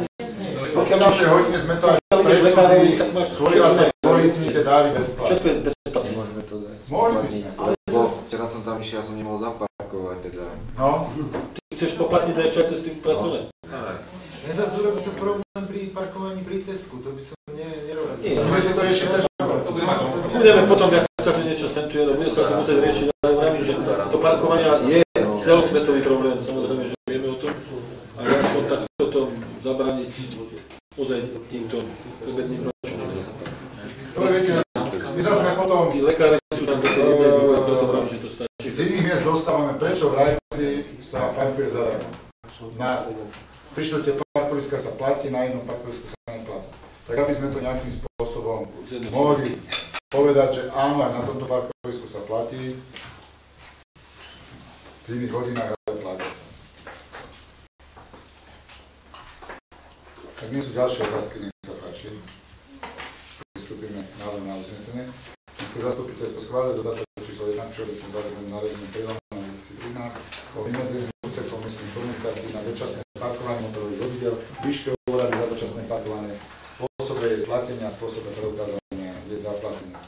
Pokiaľ na tej hodine sme to aj predcudzí dali bezplatne. Všetko je bezplatné. Môžeme to Mohli by spoplatniť. sme. Lebo včera som tam išiel, som nemohol zaparkovať teda. No. Ty chceš poplatniť a ešte aj cez tým pracovať. Mne sa zúrobil to problém pri parkovaní pri Tesku, to by som nerobil. Môžeme si to riešiť bez Budeme potom, ak sa tu niečo centuje, no bude sa to musieť riešiť, ale vravím, že to parkovania je celosvetový problém, samozrejme, že vieme o tom. A ja som takto to zabrániť ozaj týmto obedným ročným. Dobre, viete, my sa sme potom Tí lekári sú tam do toho a preto vravím, že to stačí. z iných miest dostávame, prečo v Rajci sa parkuje zadarmo. Na 3/4 parkoviska sa platí, na jednom parkovisku sa neplatí. Tak aby sme to nejakým spôsobom mohli povedať, že áno, aj na tomto parkovisku sa platí, v iných hodinách ale platí sa. Tak nie sú ďalšie otázky, nech sa páči. Pristúpime na uznesenie. Mestské zastupiteľstvo schválilo dodatok číslo 1 všeobecne záväzné nariadenie 3/2013 o vymedzení úsekov miestnych komunikácií na dočasné parkovanie motorových vozidel, výške úhrady za dočasné parkovanie, spôsobe jej platenia a spôsobe preukázania jej zaplatenia.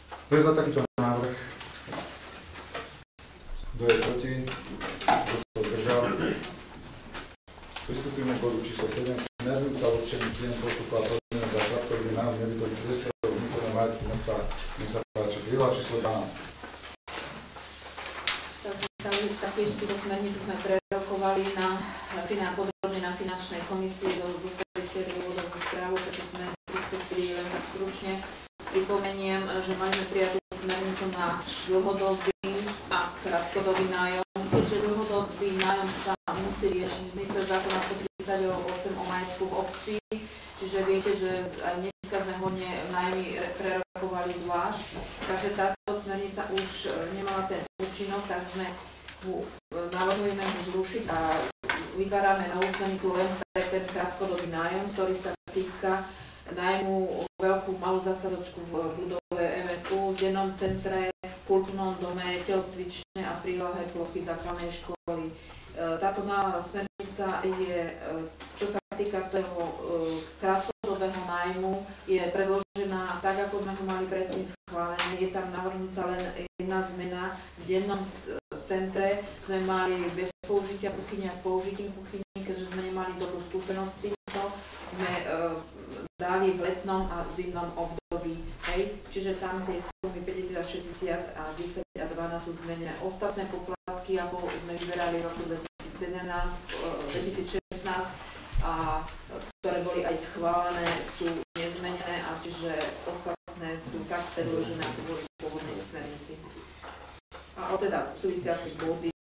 Kto je za takýto návrh? Kto je proti? Kto sa zdržal? Pristúpime k bodu číslo 7. Smernica o určení cien postupu a podmienok za krátkodobý nájom nebytových priestorov vnútorného majetku mesta. Nech sa páči, príloha číslo 12. Taktiež túto smernicu sme prerokovali podrobne na finančnej komisii, dostali ste dôvodovú správu, preto sme pristúpili len tak stručne. Pripomeniem, že máme prijatú smernicu na dlhodobý a krátkodobý nájom. Keďže dlhodobý nájom sa musí riešiť v zmysle zákona 138 o majetku v obci, čiže viete, že aj dneska sme hodne nájmy prerokovali zvlášť, takže táto smernica už nemala ten účinok, tak sme navrhujeme ho zrušiť a vytvárame novú smernicu len pre ten krátkodobý nájom, ktorý sa týka nájmu veľkú malú zasadočku v budove MSU, v dennom centre, v kultúrnom dome, telocvične a prílohe plochy základnej školy. Táto nová smernica je, čo sa týka toho krátkodobého nájmu, je predložená tak, ako sme ho mali predtým schválené. Je tam navrhnutá len jedna zmena. V dennom centre sme mali bez použitia kuchyne a s použitím kuchyne, keďže sme nemali dobrú skúsenosť s týmto. Sme dali v letnom a zimnom období. Hej. Čiže tam tie sumy 50 a 60 a 10 a 12 sú zmenené. Ostatné poplatky, ako sme vyberali v roku 2016 a ktoré boli aj schválené, sú nezmenené a čiže ostatné sú tak predložené, ako boli v pôvodnej smernici. A teda súvisiaci body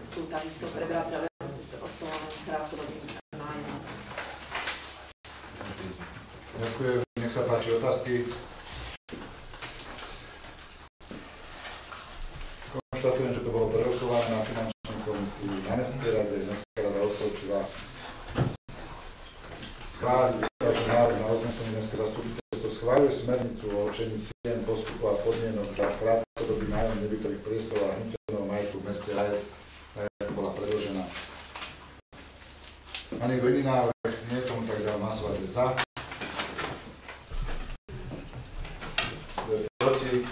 sú takisto prebraté len s krátkodobým nájmom. Ďakujem, nech sa páči otázky. Konštatujem, že to bolo prerokované na finančnej komisii na Mestskej rade. Mestská rada odporúčila schváliť návrh na uznesenie Mestské zastupiteľstvo schváľuje smernicu o určení cien postupu a podmienok za krátkodobý nájom nebytových priestorov a hnutelného majetku v meste Rajec, ako bola predložená. Má niekto iný návrh? Nie je tomu tak, dám hlasovať za. Proti.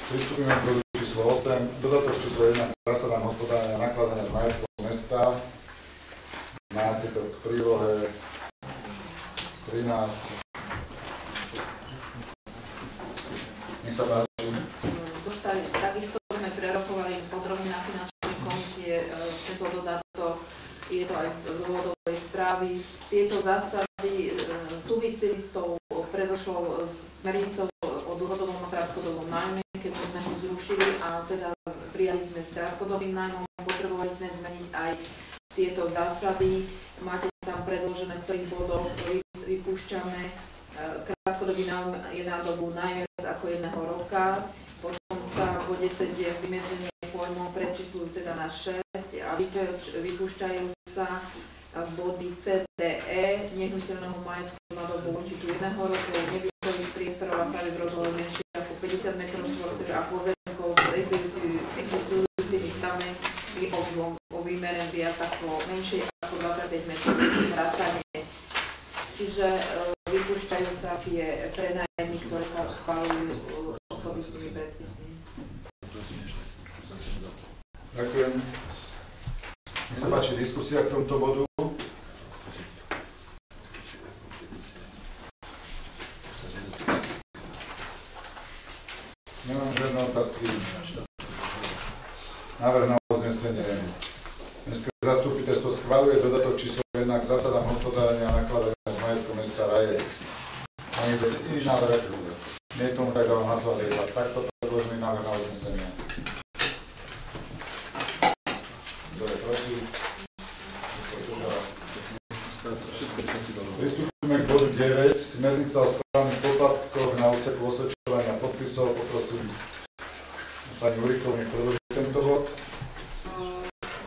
Pristúpime k bodu číslo 8. Dodatok číslo 1 k zásadám hospodárenia a nakladania s majetkom mesta. Máte to v prílohe 13. Nech sa páči. Takisto sme prerokovali podrobne na finančnej komisie tento dodatok. Je to aj z dôvodovej správy. Tieto zásady súvisili s tou predošlou smernicou o dlhodobom a krátkodobom nájme, keďže sme ho zrušili a teda prijali sme s krátkodobým nájmom, potrebovali sme zmeniť aj tieto zásady. Máte tam predložené v ktorých bodoch vypúšťame krátkodobý nájom je na dobu najviac ako 1 roka. Potom sa v bode 7 vymedzenie pojmov prečíslujú teda na 6 a vypúšťajú sa body C, D, E, nehnuteľného majetku na dobu určitú 1 roku, nebytových priestorov a staveb rozlohy menšie ako 50 m2 a pozemkov s existujúcimi stavmi o výmere viac ako menšie ako 25 m vrátane. Čiže vypúšťajú sa tie prenajmy, ktoré sa schvaľujú osobitnými predpismi. Ďakujem. Nech sa páči diskusia k tomuto bodu. Nemám žiadne otázky. Návrh na uznesenie. Mestské zastupiteľstvo schvaľuje dodatok číslo 1 k zásadám hospodárenia a nakladania s majetkom mesta Rajec. Ani iný návrh. Nie je tomu tak, dávam hlasovať iba takto predložený návrh na uznesenie. Kto je proti? Pristúpime k bodu 9. Smernica o správnych poplatkoch na úseku osvedčovania podpisov. Poprosím pani Uríkov, nech predloží tento bod.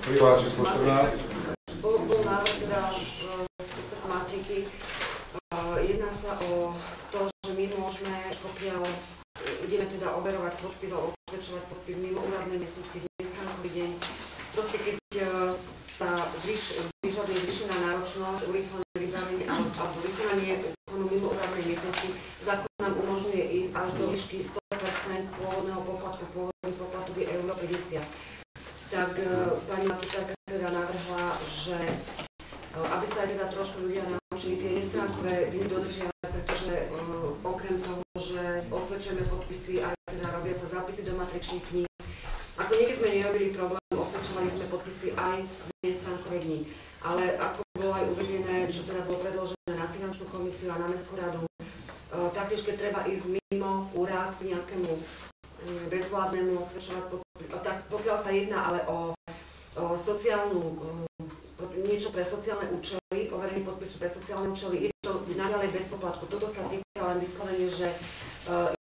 Príklad číslo 14. Bol návrh teda z matriky. Jedná sa o to, že my môžeme, pokiaľ ideme teda overovať podpis alebo osvedčovať podpis mimo úradnej miestnosti v nestránkový deň, proste keď sa vyžaduje zvýšená náročnosť, urýchlené vydávanie alebo vykonanie úkonu mimo úradnej miestnosti, zákon nám umožňuje ísť až do výšky 100% pôvodného poplatku. Pôvodný poplatok je euro 50. Tak pani Matikárka teda navrhla, že aby sa aj teda trošku ľudia naučili tie nestránkové dni dodržiavať, pretože okrem toho, že osvedčujeme podpisy, aj teda robia sa zápisy do matričných kníh. Ako niekedy sme nerobili problém, osvedčovali sme podpisy aj v nestránkové dni. Ale ako bolo aj uvedené, že teda bolo predložené na finančnú komisiu a na mestskú radu, taktiež keď treba ísť mimo úrad k nejakému bezvládnemu osvedčovať podpis, tak pokiaľ sa jedná ale o niečo pre sociálne účely, overenie podpisu pre sociálne účely, je to naďalej bez poplatku. Toto sa týka len vyslovene, že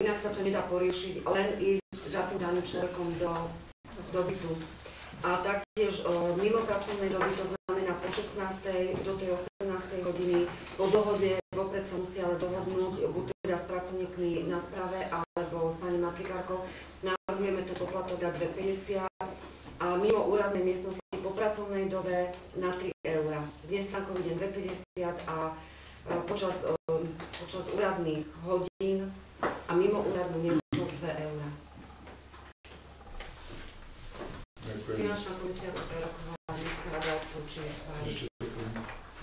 inak sa to nedá poriešiť, len ísť za tým daným človekom do bytu. A taktiež mimo pracovnej doby, to znamená po 16. do tej 18. hodiny, po dohode vopred sa musí ale dohodnúť, buď teda s pracovníkmi na správe, alebo s pani Matrikárkou. Navrhujeme to poplatok na 2,50 a mimo úradnej miestnosti po pracovnej dobe na 3 €. Dnes stránkový deň 2,50 a počas úradných hodín a mimo úradnú miestnosť 2 €. Finančná komisia prerokovala dneska rada odporúčuje schváliť.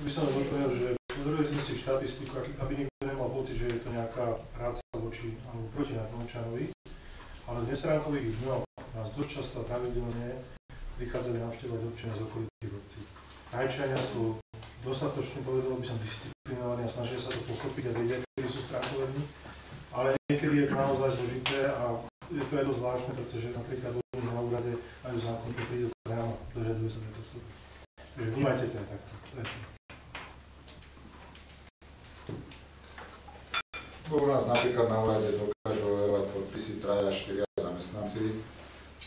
My som dopovedal, že pozorili sme si štatistiku, aby nikto nemal pocit, že je to nejaká práca voči alebo proti nášmu občanovi, ale v nestránkových dňoch nás dosť často a pravidelne prichádzajú navštevovať občania z okolitých obcí. Rajčania sú dostatočne, povedal by som, disciplinovaní a snažia sa to pochopiť a vedia, kedy sú stránkové dni, ale niekedy je to naozaj zložité a je to aj dosť zvláštne, pretože napríklad oni na úrade majú zákon, keď prídu priamo, dožadujú sa tejto služby. Takže vnímajte to aj takto. U nás napríklad na úrade dokážu overovať podpisy 3 až 4 zamestnanci.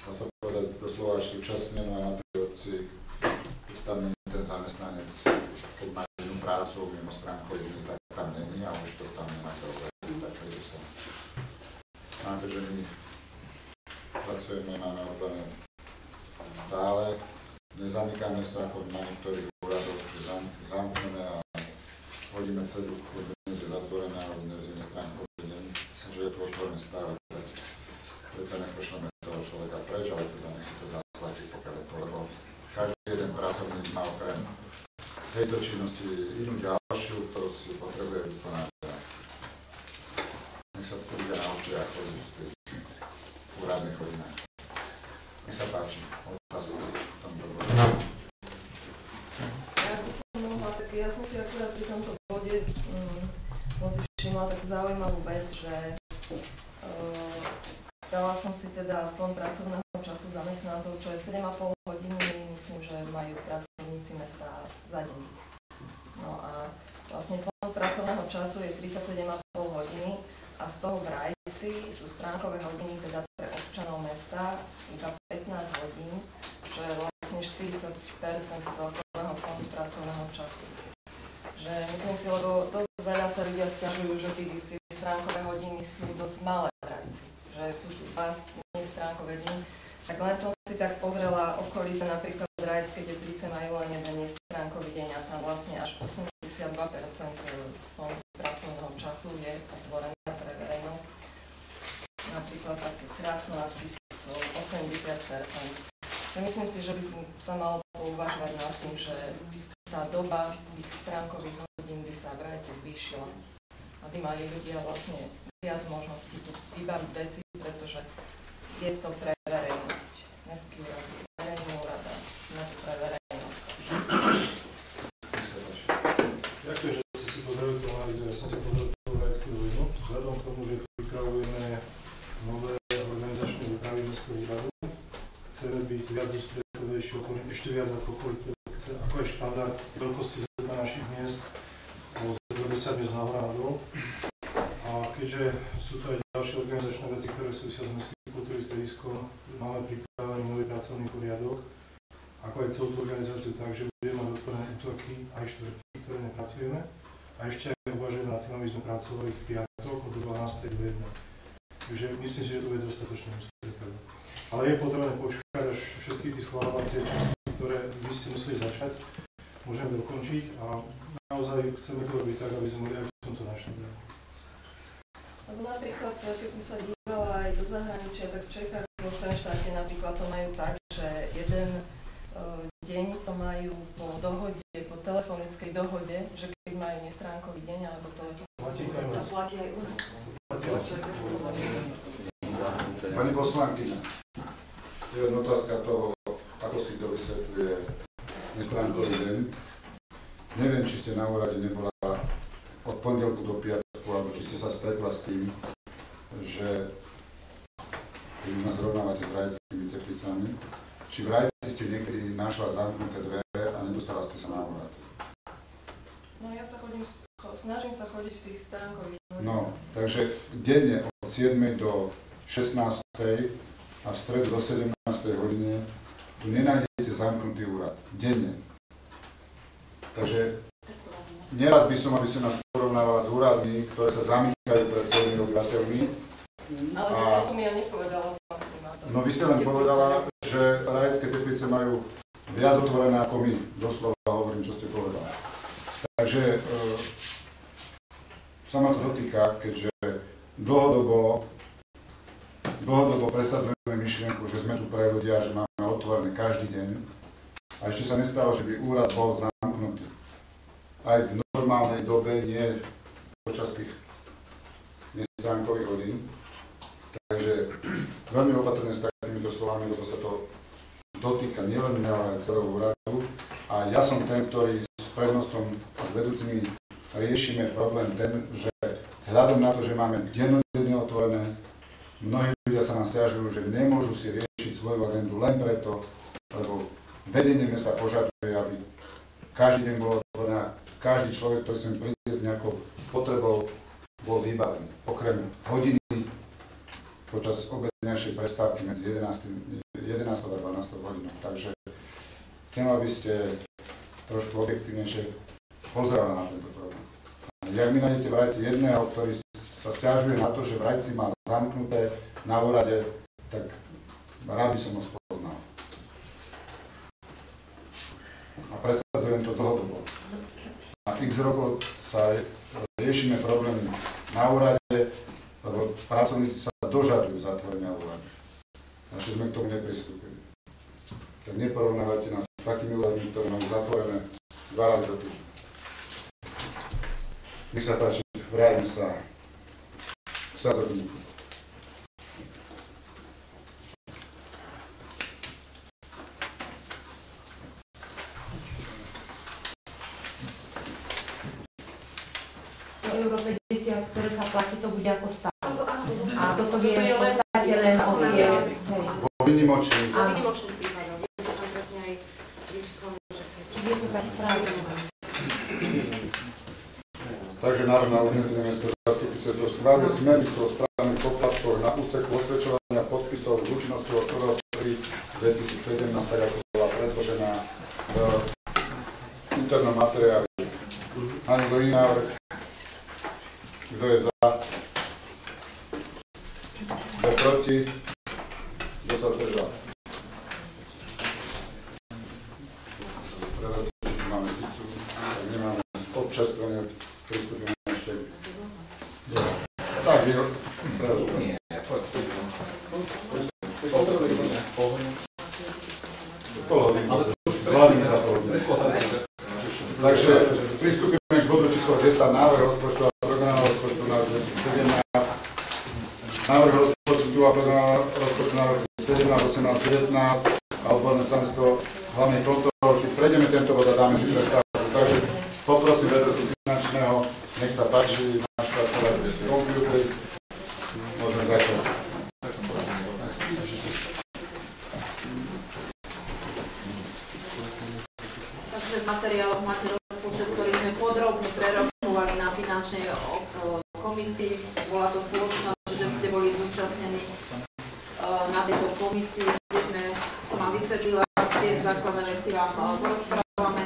Dá sa povedať doslova až súčasne, no aj na tej obci, keď tam nie je ten zamestnanec, keď má jednu prácu mimo stránku jedný, tak tam není a už to tam nemáte overovať, takže sa. A keďže my pracujeme, máme otvorené stále, nezamykáme sa ako na niektorých úradoch, že zamkneme a hodíme cedulku, dnes je zatvorená, ale dnes je nestránkový deň. Myslím, že je to otvorené stále, predsa nepošleme toho človeka preč, ale teda nech si to zaplatí, pokiaľ je to, lebo každý jeden pracovník má okrem tejto činnosti inú ďalšiu, ktorú si potrebuje vykonať. Nech sa to ľudia naučia, ako v tých úradných hodinách. Nech sa páči, otázky v tomto bode. Ja som si akurát pri tomto bode všimla takú zaujímavú vec, že dala som si teda fond pracovného času zamestnancov, čo je 7,5 hodiny, myslím, že majú pracovníci mesta za deň. No a vlastne fond pracovného času je 37,7 hodiny a z toho v Rajci sú stránkové hodiny teda pre občanov mesta iba 15 hodín, čo je vlastne 40% z celkového fondu pracovného času. Že myslím si, lebo dosť veľa sa ľudia sťažujú, že tie stránkové hodiny sú dosť malé v Rajci, že sú tu 2 nestránkové dni. Tak len som si tak pozrela okolité, napríklad Rajské Teplice majú len jeden nestránkový deň a tam vlastne až 82% z fondu pracovného času je otvorené pre verejnosť. Napríklad také krásne napsy sú 80%. Myslím si, že by sa malo pouvažovať nad tým, že tá doba tých stránkových hodín by sa v Rajci zvýšila, aby mali ľudia vlastne viac možností vybaviť veci, pretože je to pre verejnosť. Mestský úrad, verejný úrad a na to pre verejnosť. Ďakujem, že ste si pozreli tú analýzu. Ja som si pozrel celú Rajskú dolinu. Vzhľadom k tomu, že pripravujeme nové organizačné úpravy Mestského úradu, chceme byť viac ústredovejší, ešte viac ako je štandard veľkosti zhruba našich miest, o 10 miest nahora na dol. A keďže sú to aj ďalšie organizačné veci, ktoré súvisia s mestským kultúrnym strediskom, máme pripravený nový pracovný poriadok, ako aj celú tú organizáciu tak, že budeme mať otvorené útorky aj štvrtky, ktoré nepracujeme. A ešte aj uvažujeme na tým, aby sme pracovali v piatok od 12. do 1. Takže myslím si, že to bude dostatočné ústredové. Ale je potrebné počkať, až všetky tie schvaľovacie časti, ktoré vy ste museli začať, môžeme dokončiť a naozaj chceme to robiť tak, aby sme mohli aj v tomto našom brať. Lebo napríklad, keď som sa dívala aj do zahraničia, tak v Čechách, vo Frenštáte napríklad to majú tak, že jeden deň to majú po dohode, po telefonickej dohode, že keď majú nestránkový deň alebo telefonický deň. To platí aj u nás. Pani poslankyňa, je otázka toho, ako si to vysvetľuje nestránkový deň. Neviem, či ste na úrade nebola od pondelku do piatku, alebo či ste sa stretla s tým, že keď už nás zrovnávate s Rajskými Teplicami, či v Rajci ste niekedy našla zamknuté dvere a nedostala ste sa na úrad? No ja sa snažím sa chodiť v tých stránkových. No, takže denne od 7. do 16. a v stredu do 17. hodine tu nenájdete zamknutý úrad. Denne. Takže nerad by som, aby ste nás porovnávala s úradmi, ktoré sa zamykajú pred celými obyvateľmi. Ale to som ja nepovedala. No vy ste len povedala, že Rajské Teplice majú viac otvorené ako my. Doslova hovorím, čo ste povedala. Takže sa ma to dotýka, keďže dlhodobo presadzujeme myšlienku, že sme tu pre ľudia, že máme otvorené každý deň. A ešte sa nestalo, že by úrad bol zamknutý. Aj v normálnej dobe, nie počas tých nestránkových hodín. Takže veľmi opatrne s takýmito slovami, lebo sa to dotýka nielen mňa, ale aj celého úradu. A ja som ten, ktorý s prednostom a s vedúcimi riešime problém ten, že vzhľadom na to, že máme dennodenne otvorené, mnohí ľudia sa nám sťažujú, že nemôžu si riešiť svoju agendu len preto, lebo vedenie mesta požaduje, aby každý deň bolo otvorené, každý človek, ktorý sem príde s nejakou potrebou, bol vybavený. Okrem hodiny počas obednejšej prestávky medzi 11. a 12. hodinou. Takže chcem, aby ste trošku objektívnejšie pozerali na tento problém. Jak mi nájdete v Rajci jedného, ktorý sa sťažuje na to, že v Rajci má zamknuté na úrade, tak rád by som ho spoznal. A presadzujem to dlhodobo. A x rokov sa riešime problémy na úrade, lebo pracovníci sa dožadujú zatvorenia úradu. Naši sme k tomu nepristúpili. Tak neporovnávajte nás s takými úradmi, ktoré majú zatvorené 2 razy do týždňa. Nech sa páči, vráťme sa k sadzovníku. Euro 50, ktoré sa platí, to bude ako stále. A toto je v podstate len o tie... Výnimočný. Výnimočný prípadov. Je to tam presne aj vyčíslené, že... Je to tak správne. Takže Národná organizácia mestského zastupiteľstva cez to schváluje smernicu o správnych poplatkoch na úseku osvedčovania podpisov s účinnosťou od 1.3.2017, tak ako bola predložená v internom materiáli. Ani kto iný návrh? Kto je za? Kto je proti? Kto sa zdržal? Máme pizzu, tak nemáme občerstvenie, pristúpime ešte. Tak, Igor. Nie, Takže pristúpime k bodu číslo 10, návrh rozpočtu a programového rozpočtu na rok 2017. Návrh rozpočtu a programového rozpočtu na rok 2017, 18, 19 a odborné stanovisko hlavnej kontrolky. Prejdeme tento bod a dáme si prestávku. Takže poprosím vedúcu finančného, nech sa páči, náš pracovať bez kompútery. Môžeme začať. Takže v materiáloch máte rozpočet, ktorý sme podrobne prerokovali na finančnej komisii. Bola to spoločná, že ste boli zúčastnení na tejto komisii, kde som vám vysvetlila, tie základné veci vám porozprávame.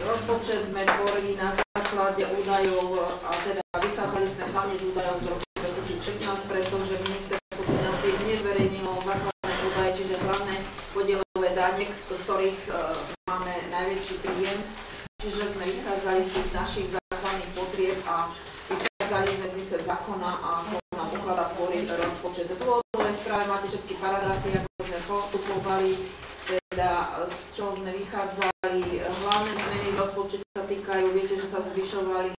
Rozpočet sme tvorili na základe údajov a teda vychádzali sme hlavne z údajov z roku 2016, pretože ministerstvo financií nezverejnilo základné údaje, čiže hlavné podielové dane, z ktorých máme najväčší príjem. Čiže sme vychádzali z tých našich základných potrieb a vychádzali sme z zmysle zákona a na pokladá tvorí rozpočet. V dôvodovej správe máte všetky paragrafy, ako sme postupovali, teda z čoho sme vychádzali. Hlavné zmeny v rozpočte sa týkajú, viete, že sa zvyšovali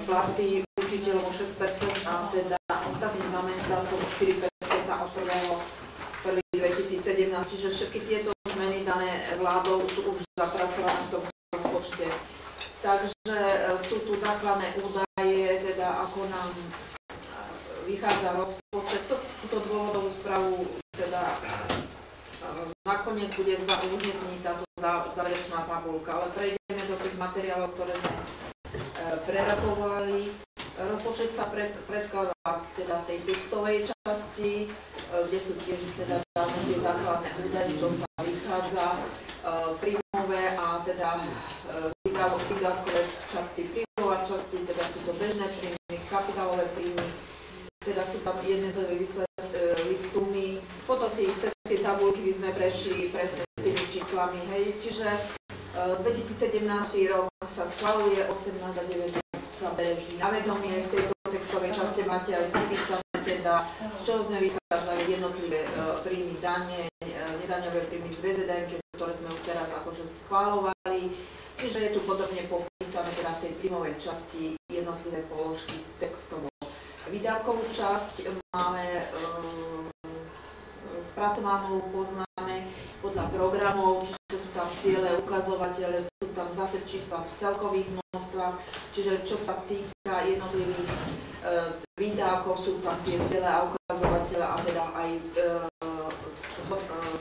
platy učiteľov o 6% a teda ostatným zamestnancom o 4% od 1.1.2017. Čiže všetky tieto zmeny dané vládou sú už zapracované v tom rozpočte. Takže sú tu základné údaje, teda ako nám vychádza rozpočet. Túto dôvodovú správu teda nakoniec bude v uznesení táto záverečná tabuľka, ale prejdeme do tých materiálov, ktoré sme preratovali. Rozpočet sa predkladá teda tej textovej časti, kde sú tiež teda tie základné údaje, čo sa vychádza, príjmové a teda výdavkové časti, príjmové časti, teda sú to bežné príjmy, kapitálové príjmy, teda sú tam jednotlivé sumy. Potom cez tie tabuľky by sme prešli presne s tými číslami, hej, čiže 2017 rok sa schvaľuje, 18 a 19 sa berie vždy na vedomie. V tejto textovej časti máte aj popísané, teda z čoho sme vychádzali jednotlivé príjmy dane, nedaňové príjmy z VZDN, ktoré sme už teraz akože schváľovali. Čiže je tu podobne popísané teda v tej príjmovej časti jednotlivé položky textovo. Výdavkovú časť máme spracovanú, poznáme podľa programov, čiže sú tam ciele, ukazovatele, sú tam zase čísla v celkových množstvách, čiže čo sa týka jednotlivých výdavkov, sú tam tie ciele a ukazovatele a teda aj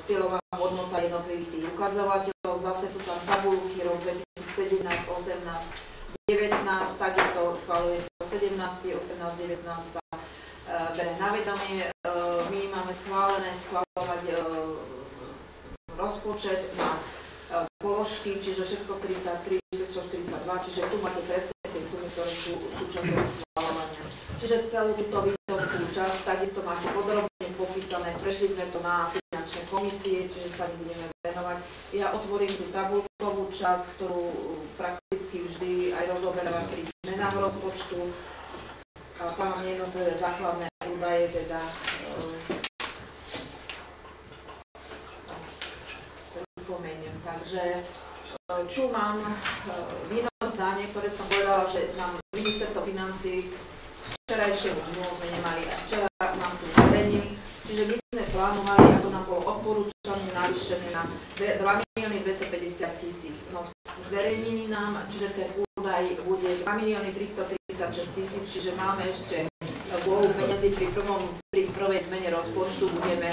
cieľová hodnota jednotlivých tých ukazovateľov, zase sú tam tabuľky rok 2017, 18, 19, takisto schvaľuje sa 17, 18, 19 sa bere na vedomie. My máme schvaľovať rozpočet na položky, čiže 633, 642, čiže tu máte presne tie sumy, ktoré sú súčasťou schvaľovania. Čiže celú túto výdavkovú časť takisto máte podrobne popísané, prešli sme to na finančné komisie, čiže sa nebudeme venovať. Ja otvorím tú tabuľkovú časť, ktorú prakticky vždy aj rozoberáme pri zmenách rozpočtu. Mám jednotlivé základné údaje, teda pripomeniem. Takže tu mám výnos dane, ktoré som povedala, že nám ministerstvo financií včerajšiemu dňu sme nemali a včera nám tu zverejnili. Čiže my sme plánovali, ako nám bolo odporúčané, navýšenie na 2 250 000. No, zverejnili nám, čiže ten údaj bude 2 336 000, čiže máme ešte dôvod peniazy pri prvej zmene rozpočtu, budeme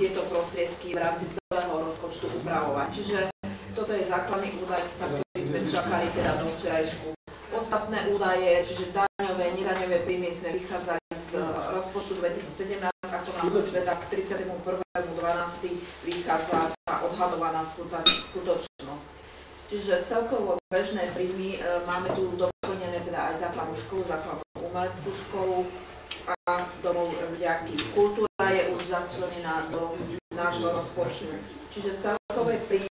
tieto prostriedky v rámci celého rozpočtu upravovať. Čiže toto je základný údaj, na ktorý sme čakali teda do včerajšku Ostatné údaje, čiže daňové, nedaňové príjmy sme vychádzali z rozpočtu 2017, ako nám teda k 31.12. vychádza tá odhadovaná skutočnosť. Čiže celkovo bežné príjmy máme tu doplnené teda aj základnú školu, základnú umeleckú školu a domov vďaky. Kultúra je už začlenená do nášho rozpočtu. Čiže celkové príjmy